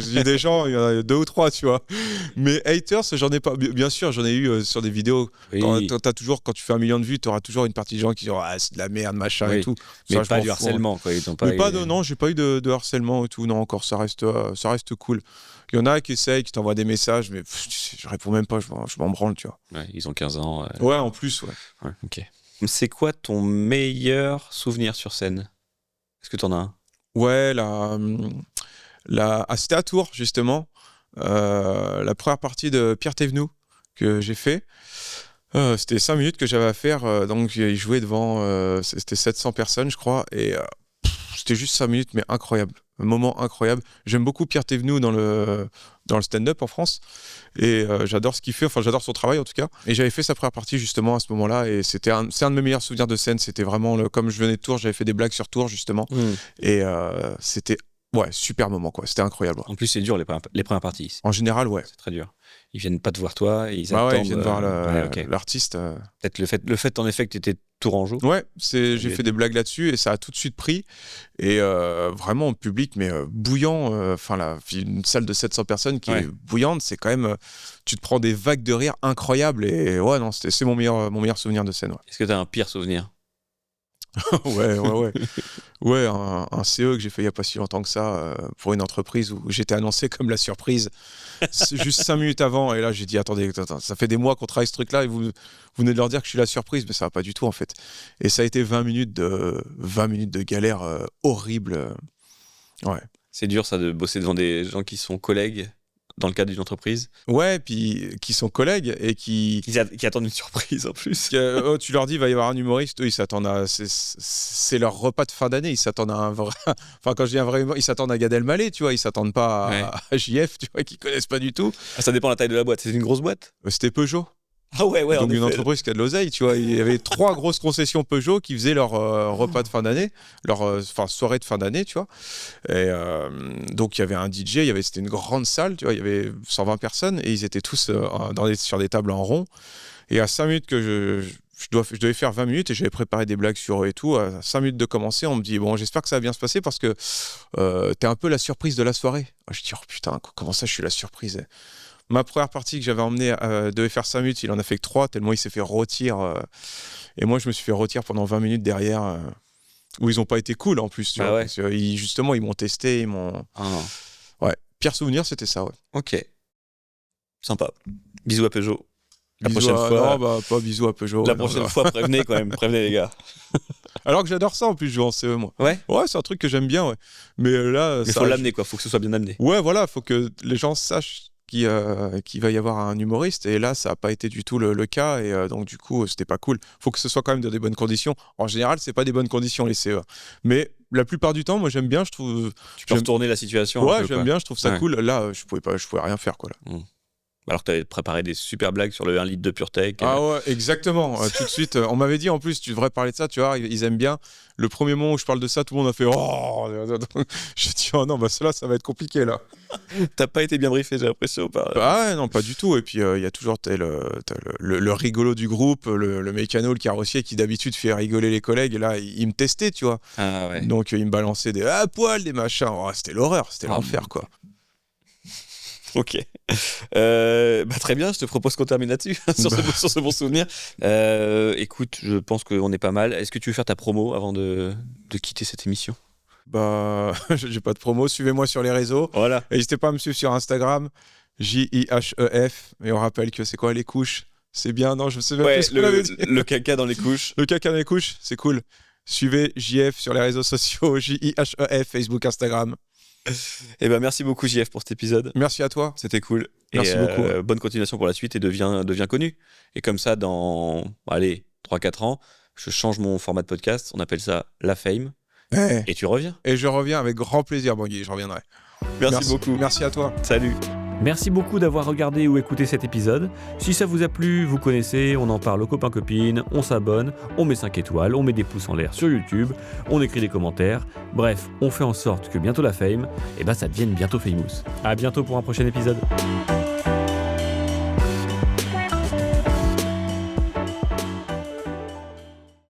J'ai des gens, il y en a 2 ou 3, tu vois. Mais haters, j'en ai pas. Bien sûr, j'en ai eu sur des vidéos. Oui. Quand tu fais 1 million de vues, tu auras toujours une partie de gens qui disent, c'est de la merde, machin et tout. Mais ça, pas du harcèlement, quoi. Non, j'ai pas eu de harcèlement et tout. Non, encore, ça reste cool. Il y en a qui essayent, qui t'envoient des messages, mais je réponds même pas, je m'en branle, tu vois. Ouais, ils ont 15 ans. Ouais, en plus, ouais. Ok. C'est quoi ton meilleur souvenir sur scène? Est-ce que t'en as un? Ouais, c'était à Tours, justement. La première partie de Pierre Thévenoud que j'ai fait. C'était 5 minutes que j'avais à faire. Donc, il jouait devant, c'était 700 personnes, je crois. Et c'était juste 5 minutes, mais incroyable. Un moment incroyable. J'aime beaucoup Pierre Thévenoud dans le stand-up en France. Et j'adore ce qu'il fait. Enfin, j'adore son travail, en tout cas. Et j'avais fait sa première partie, justement, à ce moment-là. Et c'est un de mes meilleurs souvenirs de scène. C'était vraiment, comme je venais de Tours, j'avais fait des blagues sur Tours, justement. Et c'était... Ouais, super moment, quoi. C'était incroyable. En plus, c'est dur, les premières parties. En général, ouais. C'est très dur. Ils viennent pas te voir toi, ils attendent. Ouais, ils viennent voir l'artiste. Peut-être le fait, en effet, que tu étais tourangeau. Ouais, j'ai fait des blagues là-dessus et ça a tout de suite pris. Et vraiment, au public, mais bouillant. Une salle de 700 personnes qui est bouillante, c'est quand même... tu te prends des vagues de rire incroyables. Et ouais, non, c'est mon meilleur souvenir de scène. Ouais. Est-ce que tu as un pire souvenir? Ouais, un CE que j'ai fait il n'y a pas si longtemps que ça, pour une entreprise où j'étais annoncé comme la surprise juste 5 minutes avant. Et là, j'ai dit, attendez, ça fait des mois qu'on travaille ce truc-là et vous venez de leur dire que je suis la surprise, mais ça va pas du tout, en fait. Et ça a été 20 minutes de galère horrible. Ouais. C'est dur, ça, de bosser devant des gens qui sont collègues dans le cadre d'une entreprise. Ouais, puis qui sont collègues et qui attendent une surprise en plus. Tu leur dis, il va y avoir un humoriste, eux, ils s'attendent à... C'est leur repas de fin d'année, ils s'attendent à un vrai... Enfin, quand je dis un vrai humoriste, ils s'attendent à Gad Elmaleh, tu vois, ils s'attendent pas à JF, tu vois, qu'ils connaissent pas du tout. Ça dépend de la taille de la boîte, c'est une grosse boîte? C'était Peugeot. Ah ouais, donc une entreprise qui a de l'oseille, tu vois. Il y avait 3 grosses concessions Peugeot qui faisaient leur repas de fin d'année, leur soirée de fin d'année, tu vois. Et donc il y avait un DJ, c'était une grande salle, tu vois. Il y avait 120 personnes et ils étaient tous sur des tables en rond. Et à 5 minutes que je devais faire 20 minutes et j'avais préparé des blagues sur eux et tout. À 5 minutes de commencer, on me dit, bon, j'espère que ça va bien se passer parce que t'es un peu la surprise de la soirée. Je dis, oh putain, comment ça je suis la surprise? Ma première partie que j'avais emmenée devait faire 5 minutes, il en a fait que 3, tellement il s'est fait rôtir. Et moi, je me suis fait rôtir pendant 20 minutes derrière, où ils n'ont pas été cool en plus. Tu vois, parce que justement, ils m'ont testé, ils m'ont... Ouais, pire souvenir, c'était ça, ouais. Ok. Sympa. Bisous à Peugeot. La prochaine fois... Non, pas bisous à Peugeot. La prochaine fois, prévenez quand même, prévenez les gars. Alors que j'adore ça en plus, jouer en CE, moi. Ouais, c'est un truc que j'aime bien, ouais. Mais là... Il faut l'amener, quoi. Faut que ce soit bien amené. Ouais, voilà, faut que les gens sachent qu'il va y avoir un humoriste, et là ça n'a pas été du tout le cas, et donc du coup c'était pas cool. Faut que ce soit quand même dans des bonnes conditions. En général c'est pas des bonnes conditions les CE, mais la plupart du temps moi j'aime bien, je trouve. Tu peux retourner la situation. Ouais, j'aime bien, je trouve ça cool. Là je pouvais rien faire, quoi, là. Alors que tu avais préparé des super blagues sur le 1 litre de PureTech. Ah ouais, exactement. Tout de suite, on m'avait dit en plus, tu devrais parler de ça, tu vois, ils aiment bien. Le premier moment où je parle de ça, tout le monde a fait oh. Je dis oh non, cela, ça va être compliqué là. T'as pas été bien briefé, j'ai l'impression. Ah ouais, non, pas du tout. Et puis il y a toujours le rigolo du groupe, le mécano, le carrossier qui d'habitude fait rigoler les collègues. Et là, il me testait, tu vois. Ah ouais. Donc il me balançait des poils, des machins. Oh, c'était l'horreur, c'était l'enfer, quoi. Ok. Très bien, je te propose qu'on termine là-dessus, sur ce bon souvenir. Écoute, je pense qu'on est pas mal. Est-ce que tu veux faire ta promo avant de quitter cette émission ? J'ai pas de promo. Suivez-moi sur les réseaux. Voilà. N'hésitez pas à me suivre sur Instagram, JIHEF. Et on rappelle que c'est quoi les couches ? C'est bien, non ? Je sais même plus ce qu'on avait dit. Le caca dans les couches. Le caca dans les couches, c'est cool. Suivez JF sur les réseaux sociaux, JIHEF, Facebook, Instagram. Merci beaucoup JF pour cet épisode. Merci à toi. C'était cool. Merci beaucoup. Bonne continuation pour la suite et deviens connu. Et comme ça, dans 3-4 ans, je change mon format de podcast. On appelle ça La Fame. Hey. Et tu reviens. Et je reviens avec grand plaisir, Bangui. Je reviendrai. Merci beaucoup. Merci à toi. Salut. Merci beaucoup d'avoir regardé ou écouté cet épisode. Si ça vous a plu, vous connaissez, on en parle aux copains-copines, on s'abonne, on met 5 étoiles, on met des pouces en l'air sur YouTube, on écrit des commentaires. Bref, on fait en sorte que bientôt la fame, ça devienne bientôt famous. À bientôt pour un prochain épisode.